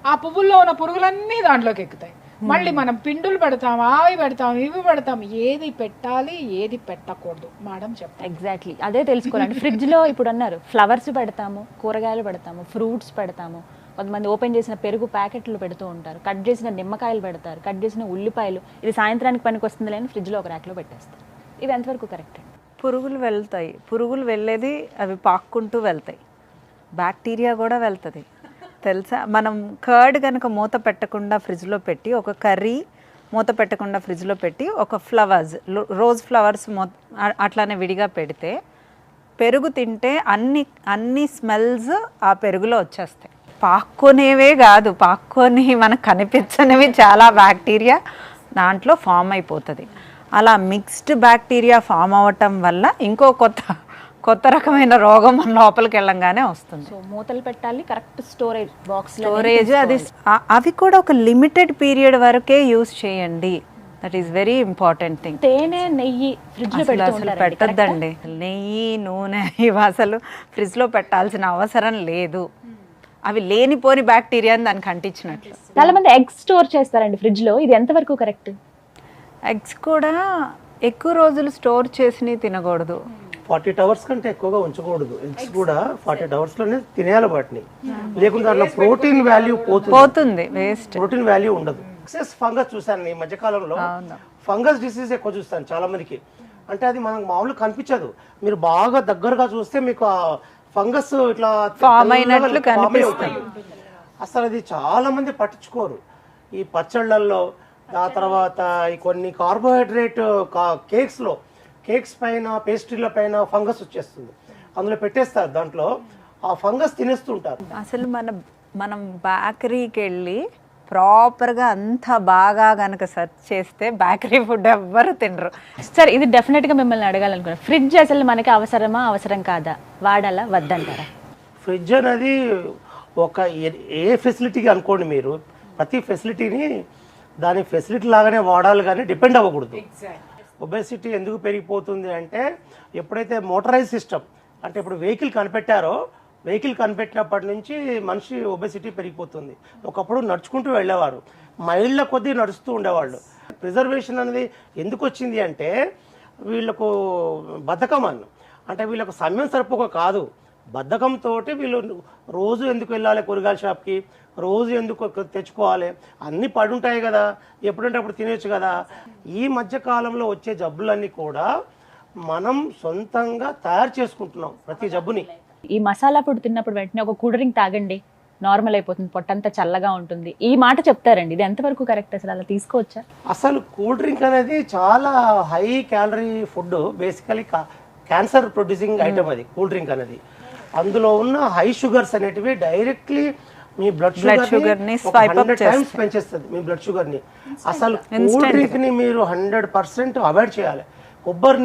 ఆ పువ్వుల్లో ఉన్న పురుగులన్నీ దాంట్లోకి ఎక్కుతాయి. మళ్ళీ మనం పిండులు పెడతాం, అవి పెడతాం, ఇవి పెడతాం. ఏది పెట్టాలి, ఏది పెట్టకూడదు మేడం చెప్తాం. ఎగ్జాక్ట్లీ అదే తెలుసుకోవాలండి. ఫ్రిడ్జ్ లో ఇప్పుడు అన్నారు ఫ్లవర్స్ పెడతాము, కూరగాయలు పెడతాము, ఫ్రూట్స్ పెడతాము, కొంతమంది ఓపెన్ చేసిన పెరుగు ప్యాకెట్లు పెడుతూ ఉంటారు, కట్ చేసిన నిమ్మకాయలు పెడతారు, కట్ చేసిన ఉల్లిపాయలు, ఇది సాయంత్రానికి పనికి వస్తుంది లేని ఫ్రిడ్జ్లో ఒక ర్యాక్లో పెట్టేస్తారు. ఇది ఎంతవరకు కరెక్ట్ అండి? పురుగులు వెళ్తాయి, పురుగులు వెళ్ళేది అవి పాక్కుంటూ వెళ్తాయి, బ్యాక్టీరియా కూడా వెళ్తుంది తెలుసా. మనం కర్డ్ కనుక మూత పెట్టకుండా ఫ్రిడ్జ్లో పెట్టి, ఒక కర్రీ మూత పెట్టకుండా ఫ్రిడ్జ్లో పెట్టి, ఒక రోజ్ ఫ్లవర్స్ అట్లానే విడిగా పెడితే పెరుగు తింటే అన్ని స్మెల్స్ ఆ పెరుగులో వచ్చేస్తాయి. పాక్కొనేవే కాదు, పాక్కొని మనకు కనిపించనివి చాలా బ్యాక్టీరియా దాంట్లో ఫామ్ అయిపోతుంది. అలా మిక్స్డ్ బ్యాక్టీరియా ఫామ్ అవ్వటం వల్ల ఇంకో కొత్త రకమైన రోగం మన లోపలికి వెళ్ళంగానే వస్తుంది. సో మూతలు పెట్టాలి, కరెక్ట్ స్టోరేజ్ అది అవి కూడా ఒక లిమిటెడ్ పీరియడ్ వరకే యూజ్ చేయండి. That is very important thing. తేనె, నెయ్యి ఫ్రిడ్జ్ లో అసలు పెట్టద్దండి. నెయ్యి, నూనె ఇవి అసలు ఫ్రిడ్జ్లో పెట్టాల్సిన అవసరం లేదు. అవి లేనిపోని బ్యాక్టీరియాని దానికి అంటించినట్లు. చాలా మంది ఎగ్స్ స్టోర్ చేస్తారండి ఫ్రిడ్జ్ లో, ఇది ఎంతవరకు కరెక్ట్? ఎగ్స్ కూడా ఎక్కువ రోజులు స్టోర్ చేసి తినకూడదు. 48 hours కంటే ఎక్కువగా ఉంచకూడదు. ఎగ్స్ కూడా 48 hours లోనే తినేయాలి వాటిని, లేకుంటే దాంట్లో ప్రోటీన్ వాల్యూ పోతుంది, వేస్ట్. ప్రోటీన్ వాల్యూ ఉండదు. ఎక్సెస్ ఫంగస్ చూసాను ఈ మధ్యకాలంలో. ఫంగస్ డిసీజ్ ఎక్కువ చూస్తాను చాలా మందికి. అంటే అది మనకు మామూలుగా కనిపించదు, మీరు బాగా దగ్గరగా చూస్తే మీకు ఫంగస్ ఇట్లా ఫామ్ అయినట్లు కనిపిస్తుంది. అసలు అది చాలా మంది పట్టించుకోరు. ఈ పచ్చళ్ళల్లో, ఆ తర్వాత ఈ కొన్ని కార్బోహైడ్రేట్ కేక్స్ పైన, పేస్ట్రీల పైన ఫంగస్ వచ్చేస్తుంది, అందులో పెట్టేస్తారు, దాంట్లో ఆ ఫంగస్ తినేస్తుంటారు. అసలు మనం బేకరీకి వెళ్ళి ప్రాపర్గా అంత బాగా కనుక సెర్చ్ చేస్తే బేకరీ ఫుడ్ ఎవ్వరు తినరు. సార్, ఇది డెఫినెట్గా మిమ్మల్ని అడగాలనుకున్నాను. ఫ్రిడ్జ్ అసలు మనకి అవసరం కాదా, వాడాలా వద్దంటారా? ఫ్రిడ్జ్ అనేది ఒక ఏ ఫెసిలిటీకి అనుకోండి, మీరు ప్రతి ఫెసిలిటీని దాని ఫెసిలిటీ లాగానే వాడాలి, కానీ డిపెండ్ అవ్వకూడదు. ఒబెసిటీ ఎందుకు పెరిగిపోతుంది అంటే ఎప్పుడైతే మోటరైజ్ సిస్టమ్, అంటే ఇప్పుడు వెహికల్ కనిపెట్టారో, వెహికల్ కనిపెట్టినప్పటి నుంచి మనిషి ఒబెసిటీ పెరిగిపోతుంది. ఒకప్పుడు నడుచుకుంటూ వెళ్ళేవారు, మైళ్ళ కొద్దీ నడుస్తూ ఉండేవాళ్ళు. ప్రిజర్వేషన్ అనేది ఎందుకు వచ్చింది అంటే వీళ్ళకు బద్ధకం అంటే వీళ్ళకు సమయం సరిపోక కాదు, బద్ధకంతో వీళ్ళు రోజు ఎందుకు వెళ్ళాలి కూరగాయల షాప్కి, రోజు ఎందుకు తెచ్చుకోవాలి, అన్నీ పడుంటాయి కదా, ఎప్పుడంటే అప్పుడు తినేచ్చు కదా. ఈ మధ్య కాలంలో వచ్చే జబ్బులన్నీ కూడా మనం సొంతంగా తయారు చేసుకుంటున్నాం ప్రతి జబ్బుని. ఈ మసాలా ఫుడ్ తిన్నప్పుడు వెంటనే ఒక కూల్ డ్రింక్ తాగండి, నార్మల్ అయిపోతుంది, పొట్టంతా చల్లగా ఉంటుంది, ఈ మాట చెప్తారండి. ఇది ఎంతవరకు కరెక్ట్? అసలు అలా తీసుకోవచ్చా? అసలు కూల్ డ్రింక్ అనేది చాలా high calorie food, basically cancer producing item అది కూల్ డ్రింక్ అనేది. అందులో ఉన్న హై షుగర్స్ అనేటివి డైరెక్ట్లీ మీ బ్లడ్ షుగర్ ని 100 టైమ్స్ పెంచేస్తుంది మీ బ్లడ్ షుగర్ ని. అసలు కూల్ డ్రింక్ ని మీరు 100% అవాయిడ్ చేయాలి. కొబ్బరి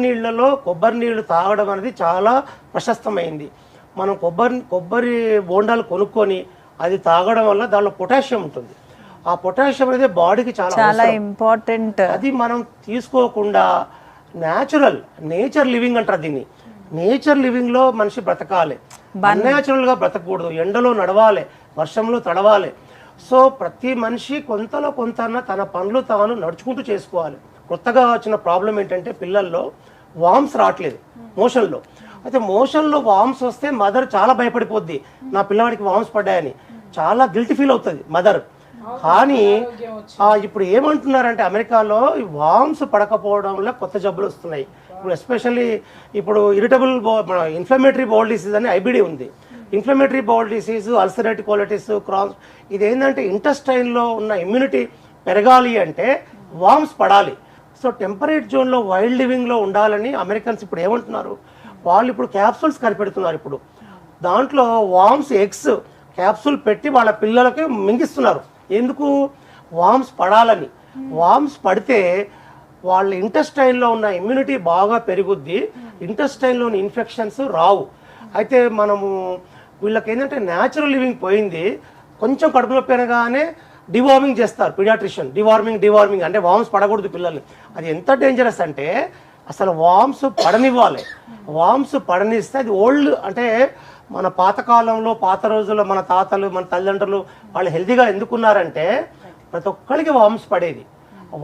నీళ్లు తాగడం అనేది చాలా ప్రశస్తమైంది. మనం కొబ్బరి బోండాలు కొనుక్కొని అది తాగడం వల్ల దానిలో పొటాషియం ఉంటుంది. ఆ పొటాషియం అనేది బాడీకి చాలా ఇంపార్టెంట్. అది మనం తీసుకోకుండా నేచర్ లివింగ్ అంటారు దీన్ని. నేచర్ లివింగ్ లో మనిషి బ్రతకాలి, అన్యాచురల్ గా బ్రతకూడదు. ఎండలో నడవాలి, వర్షంలో తడవాలి. సో ప్రతి మనిషి కొంతలో కొంత తన పనులు తాను నడుచుకుంటూ చేసుకోవాలి. కొత్తగా వచ్చిన ప్రాబ్లం ఏంటంటే పిల్లల్లో వామ్స్ రావట్లేదు మోషన్లో. అయితే మోషన్లో వామ్స్ వస్తే మదర్ చాలా భయపడిపోద్ది, నా పిల్లవాడికి వామ్స్ పడ్డాయని చాలా గిల్టీ ఫీల్ అవుతుంది మదర్. కానీ ఇప్పుడు ఏమంటున్నారంటే అమెరికాలో ఈ వామ్స్ పడకపోవడం వల్ల కొత్త జబ్బులు వస్తున్నాయి. ఇప్పుడు ఎస్పెషల్లీ ఇప్పుడు ఇన్ఫ్లమేటరీ బౌల్ డిసీజ్ అని ఐబిడి ఉంది. Inflammatory bowel disease, ulcerative colitis, Crohn's, ఇదేంటంటే ఇంటెస్టైన్లో ఉన్న ఇమ్యూనిటీ పెరగాలి అంటే వామ్స్ పడాలి. సో టెంపరేట్ జోన్లో వైల్డ్ లివింగ్లో ఉండాలని అమెరికన్స్ ఇప్పుడు ఏమంటున్నారు, వాళ్ళు ఇప్పుడు క్యాప్సూల్స్ కనిపెడుతున్నారు. ఇప్పుడు దాంట్లో వామ్స్ ఎగ్స్ క్యాప్సూల్ పెట్టి వాళ్ళ పిల్లలకి మింగిస్తున్నారు. ఎందుకు? వామ్స్ పడాలని. వామ్స్ పడితే వాళ్ళ ఇంటెస్టైన్లో ఉన్న ఇమ్యూనిటీ బాగా పెరుగుద్ది, ఇంటెస్టైన్లోని ఇన్ఫెక్షన్స్ రావు. అయితే మనము వీళ్ళకి ఏంటంటే న్యాచురల్ లివింగ్ పోయింది. కొంచెం కడుపు నొప్పి అనగానే డివార్మింగ్ చేస్తారు పీడియాట్రిషియన్. డివార్మింగ్ అంటే వామ్స్ పడకూడదు పిల్లల్ని. అది ఎంత డేంజరస్ అంటే అసలు వామ్స్ పడనివ్వాలి. వామ్స్ పడనిస్తే అది ఓల్డ్ అంటే మన పాతకాలంలో పాత రోజుల్లో మన తాతలు మన తల్లిదండ్రులు వాళ్ళు హెల్తీగా ఎందుకున్నారంటే ప్రతి ఒక్కరికి వామ్స్ పడేది.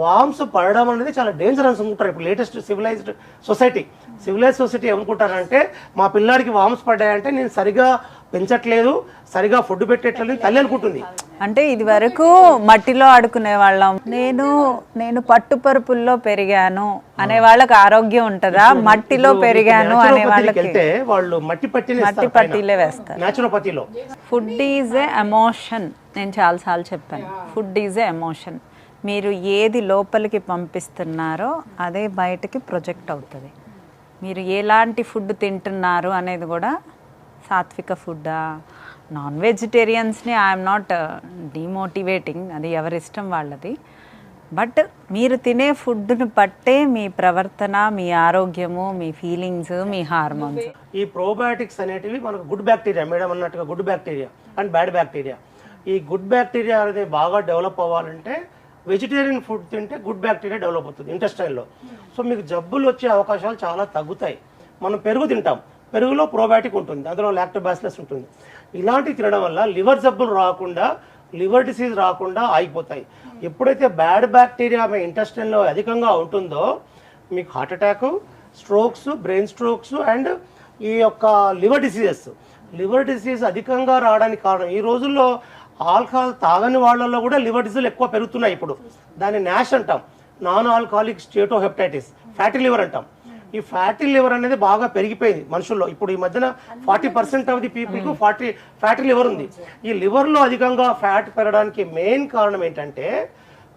వామ్స్ పడడం అనేది చాలా డేంజర్ అనుకుంటారు. ఇప్పుడు లేటెస్ట్ సివిలైజ్డ్ సొసైటీ ఏమనుకుంటారంటే మా పిల్లాడికి వామ్స్ పడ్డాయంటే నేను సరిగా పెంచట్లేదు, సరిగా ఫుడ్ పెట్టట్లేదు తల్లి అనుకుంటుంది. అంటే ఇది వరకు మట్టిలో ఆడుకునే వాళ్ళం, నేను పట్టుపరుపుల్లో పెరిగాను అనే వాళ్ళకి ఆరోగ్యం ఉంటుందా? మట్టిలో పెరిగాను అనే వాళ్ళకి వెళ్తే వాళ్ళు మట్టి పట్టీలే వేస్తారు. న్యాచురోపతిలో ఫుడ్ ఈజ్ ఏ ఎమోషన్. నేను చాలాసార్లు చెప్పాను, ఫుడ్ ఈజ్ ఏ ఎమోషన్. మీరు ఏది లోపలికి పంపిస్తున్నారో అదే బయటకి ప్రొజెక్ట్ అవుతుంది. మీరు ఎలాంటి ఫుడ్ తింటున్నారు అనేది కూడా, సాత్విక ఫుడ్డా, నాన్ వెజిటేరియన్స్ని ఐఎమ్ నాట్ డిమోటివేటింగ్, అది ఎవరిష్టం వాళ్ళది. బట్ మీరు తినే ఫుడ్ను బట్టే మీ ప్రవర్తన, మీ ఆరోగ్యము, మీ ఫీలింగ్స్, మీ హార్మోన్స్. ఈ ప్రోబయాటిక్స్ అనేటివి మనకు గుడ్ బ్యాక్టీరియా, మేడం అన్నట్టుగా good bacteria and bad bacteria. ఈ గుడ్ బ్యాక్టీరియా అనేది బాగా డెవలప్ అవ్వాలంటే వెజిటేరియన్ ఫుడ్ తింటే గుడ్ బ్యాక్టీరియా డెవలప్ అవుతుంది ఇంటెస్టైన్లో. సో మీకు జబ్బులు వచ్చే అవకాశాలు చాలా తగ్గుతాయి. మనం పెరుగు తింటాం, పెరుగులో ప్రోబయాటిక్ ఉంటుంది, అందులో లాక్టోబాసిల్లస్ ఉంటుంది. ఇలాంటివి తినడం వల్ల లివర్ జబ్బులు రాకుండా, లివర్ డిసీజ్ రాకుండా ఆగిపోతాయి. ఎప్పుడైతే బ్యాడ్ బ్యాక్టీరియా మీ ఇంటెస్టైన్లో అధికంగా ఉంటుందో మీకు heart attack, strokes, brain strokes and ఈ యొక్క లివర్ డిసీజ్ అధికంగా రావడానికి కారణం ఈ రోజుల్లో ఆల్కహాల్ తాగని వాళ్ళల్లో కూడా లివర్ డిసీజ్ ఎక్కువ పెరుగుతున్నాయి. ఇప్పుడు దాన్ని నాష్ అంటాం, నాన్ ఆల్కహాలిక్ స్టేటోహెపటైటిస్, ఫ్యాటీ లివర్ అంటాం. ఈ ఫ్యాటీ లివర్ అనేది బాగా పెరిగిపోయింది మనుషుల్లో. ఇప్పుడు ఈ మధ్యన 40% ఆఫ్ ది పీపుల్కు ఫ్యాటీ లివర్ ఉంది. ఈ లివర్లో అధికంగా ఫ్యాట్ పెరగడానికి మెయిన్ కారణం ఏంటంటే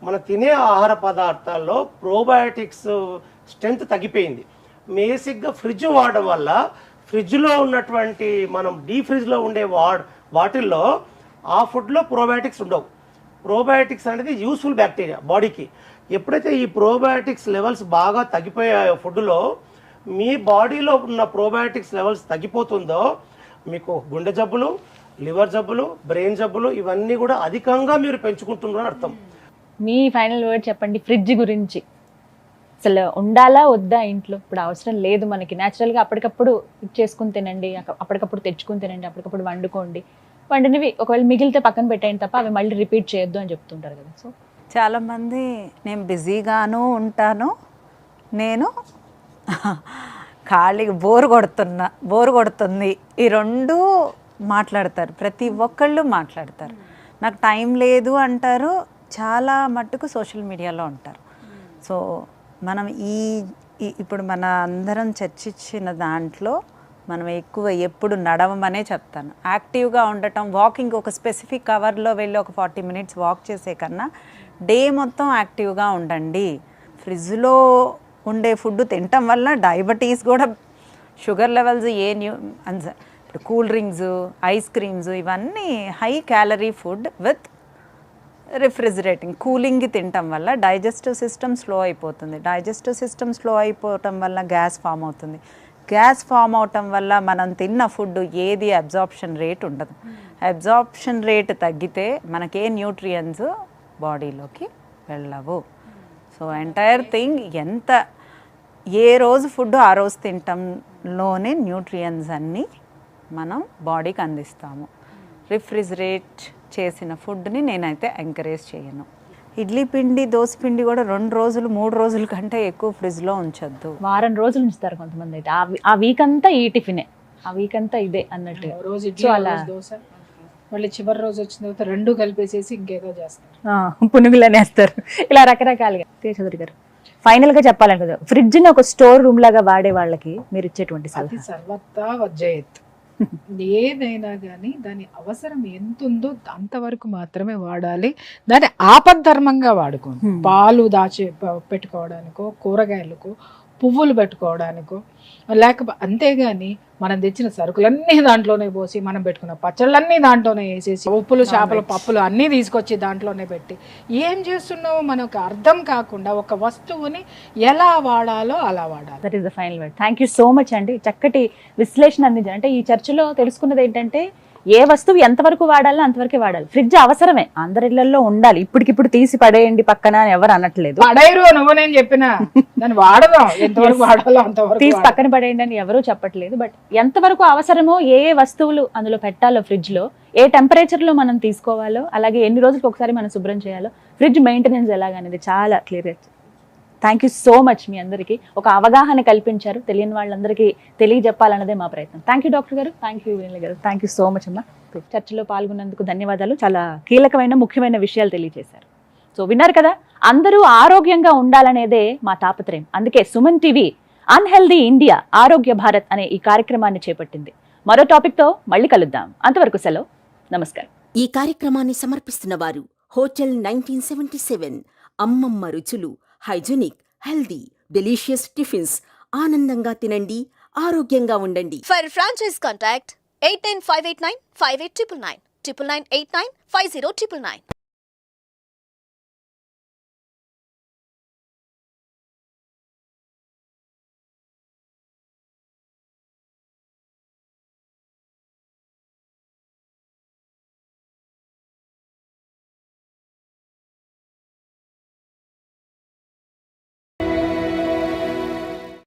మన తినే ఆహార పదార్థాల్లో ప్రోబయాటిక్స్ స్ట్రెంత్ తగ్గిపోయింది. బేసిక్గా ఫ్రిడ్జ్ వాడడం వల్ల ఫ్రిడ్జ్లో ఉన్నటువంటి మనం డీప్ ఫ్రిడ్జ్లో ఉండే వాటిల్లో ఆ ఫుడ్లో ప్రోబయాటిక్స్ ఉండవు. ప్రోబయాటిక్స్ అనేది యూస్ఫుల్ బ్యాక్టీరియా బాడీకి. ఎప్పుడైతే ఈ ప్రోబయాటిక్స్ లెవెల్స్ బాగా తగ్గిపోయాయో ఫుడ్లో, మీ బాడీలో ఉన్న ప్రోబయాటిక్స్ లెవెల్స్ తగ్గిపోతుందో మీకు గుండె జబ్బులు, లివర్ జబ్బులు, బ్రెయిన్ జబ్బులు ఇవన్నీ కూడా అధికంగా మీరు పెంచుకుంటున్నారని అర్థం. మీ ఫైనల్ వర్డ్ చెప్పండి ఫ్రిడ్జ్ గురించి. అసలు ఉండాలా వద్దా ఇంట్లో? ఇప్పుడు అవసరం లేదు మనకి, న్యాచురల్గా అప్పటికప్పుడు చేసుకుని తినండి, అప్పటికప్పుడు తెచ్చుకుని తినండి, అప్పటికప్పుడు వండుకోండి, వండినవి ఒకవేళ మిగిలితే పక్కన పెట్టేయండి తప్ప అవి మళ్ళీ రిపీట్ చేయొద్దు అని చెప్తుంటారు కదా. సో చాలామంది నేను బిజీగాను ఉంటాను, నేను ఖాళీగా బోర్ కొడుతుంది, ఈ రెండు మాట్లాడతారు. ప్రతి ఒక్కళ్ళు మాట్లాడతారు. నాకు టైం లేదు అంటారు, చాలా మట్టుకు సోషల్ మీడియాలో ఉంటారు. సో మనం ఇప్పుడు మన అందరం చర్చించిన దాంట్లో మనం ఎక్కువ ఎప్పుడు నడవమనే చెప్తాను. యాక్టివ్గా ఉండటం, వాకింగ్ ఒక స్పెసిఫిక్ అవర్లో వెళ్ళి ఒక 40 minutes వాక్ చేసే కన్నా డే మొత్తం యాక్టివ్గా ఉండండి. ఫ్రిడ్జ్లో ఉండే ఫుడ్ తినటం వల్ల డయాబెటీస్ కూడా, షుగర్ లెవెల్స్ ఇప్పుడు కూల్ డ్రింక్స్, ఐస్ క్రీమ్స్ ఇవన్నీ high calorie food with refrigerating, cooling తినటం వల్ల డైజెస్టివ్ సిస్టమ్ స్లో అయిపోతుంది. డైజెస్టివ్ సిస్టమ్ స్లో అయిపోవటం వల్ల గ్యాస్ ఫామ్ అవుతుంది. గ్యాస్ ఫామ్ అవటం వల్ల మనం తిన్న ఫుడ్ ఏది అబ్జార్ప్షన్ రేట్ ఉండదు. అబ్జార్ప్షన్ రేట్ తగ్గితే మనకే న్యూట్రియన్స్ బాడీలోకి వెళ్ళవు. సో ఎంటైర్ థింగ్ ఏ రోజు ఫుడ్ ఆ రోజు తినటంలోనే న్యూట్రియన్స్ అన్నీ మనం బాడీకి అందిస్తాము. రిఫ్రిజిరేట్ చేసిన ఫుడ్ని నేనైతే ఎంకరేజ్ చేయను. ఇడ్లీ పిండి, దోశ పిండి కూడా 2 రోజులు 3 రోజుల కంటే ఎక్కువ ఫ్రిడ్జ్లో ఉంచొద్దు. వారం రోజులు ఉంచుతారు కొంతమంది అయితే. ఆ వీక్ అంతా ఈ టిఫినే, ఆ వీక్ అంతా ఇదే అన్నట్టు. రోజు ఇడ్లీ, రోజు దోశ, మళ్ళీ చివరి రోజు వచ్చిన తర్వాత 2 కలిపేసేసి ఇంకేదో చేస్తారు, పునుగులు అనేస్తారు, ఇలా రకరకాలుగా. చౌదరి గారు, ఫైనల్ గా చెప్పాలని కదా, ఫ్రిడ్జ్ ని ఒక స్టోర్ రూమ్ లాగా వాడే వాళ్ళకి మీరు ఇచ్చేటువంటి సలహా? సర్వత్తా వజ్జయత్. ఏదైనా కానీ దాని అవసరం ఎంత ఉందో అంతవరకు మాత్రమే వాడాలి. దాన్ని ఆపద్ధర్మంగా వాడుకోండి. పాలు పెట్టుకోవడానికో, కూరగాయలకు పువ్వులు పెట్టుకోవడానికో, లేకపోతే అంతేగాని మనం తెచ్చిన సరుకులన్నీ దాంట్లోనే పోసి, మనం పెట్టుకున్న పచ్చళ్ళన్నీ దాంట్లోనే వేసేసి, ఉప్పులు, చేపలు, పప్పులు అన్నీ తీసుకొచ్చి దాంట్లోనే పెట్టి ఏం చేస్తున్నావో మనకు అర్థం కాకుండా ఒక వస్తువుని ఎలా వాడాలో అలా వాడాలి. That is the final word. Thank you so much అండి, చక్కటి విశ్లేషణ అందించారు. అంటే ఈ చర్చలో తెలుసుకున్నది ఏంటంటే, ఏ వస్తువు ఎంతవరకు వాడాలో అంతవరకే వాడాలి. ఫ్రిడ్జ్ అవసరమే, అందరి ఇళ్లలో ఉండాలి. ఇప్పటికిప్పుడు తీసి పడేయండి పక్కన అని ఎవరు అనట్లేదు. పడేరు నువ్వు, నేను చెప్పిన దాన్ని వాడదాం, ఎంతవరకు వాడాలో అంతవరకు తీసి పక్కన పడేయండి అని ఎవరూ చెప్పట్లేదు. బట్ ఎంతవరకు అవసరమో, ఏ వస్తువులు అందులో పెట్టాలో, ఫ్రిడ్జ్ లో ఏ టెంపరేచర్ లో మనం తీసుకోవాలో, అలాగే ఎన్ని రోజులకు ఒకసారి మనం శుభ్రం చేయాలో, ఫ్రిడ్జ్ మెయింటెనెన్స్ ఎలాగనేది చాలా clear. Thank you so much. మీ అందరికీ ఒక అవగాహన కల్పించారు, తెలియని వాళ్ళందరికీ తెలియజెప్పాలన్నదే మా ప్రయత్నం. Thank you doctor garu, thank you Vineela garu, thank you so much అమ్మా. చర్చలో పాల్గొన్నందుకు ధన్యవాదాలు. చాలా కీలకమైన ముఖ్యమైన విషయాలు తెలియజేశారు. సో విన్నారు కదా, అందరూ ఆరోగ్యంగా ఉండాలనేదే మా తాపత్రయం. అందుకే సుమన్ టీవీ అన్హెల్దీ ఇండియా, ఆరోగ్య భారత్ అనే ఈ కార్యక్రమాన్ని చేపట్టింది. మరో టాపిక్ తో మళ్ళీ కలుద్దాం. అంతవరకు సెలవు, నమస్కారం. ఈ కార్యక్రమాన్ని సమర్పిస్తున్న వారు హోటల్ 1977, అమ్మమ్మ రుచులు, హైజెనిక్, హెల్దీ, డెలిషియస్ టిఫిన్స్. ఆనందంగా తినండి, ఆరోగ్యంగా ఉండండి. For franchise contact 89589 58999 99989 50999.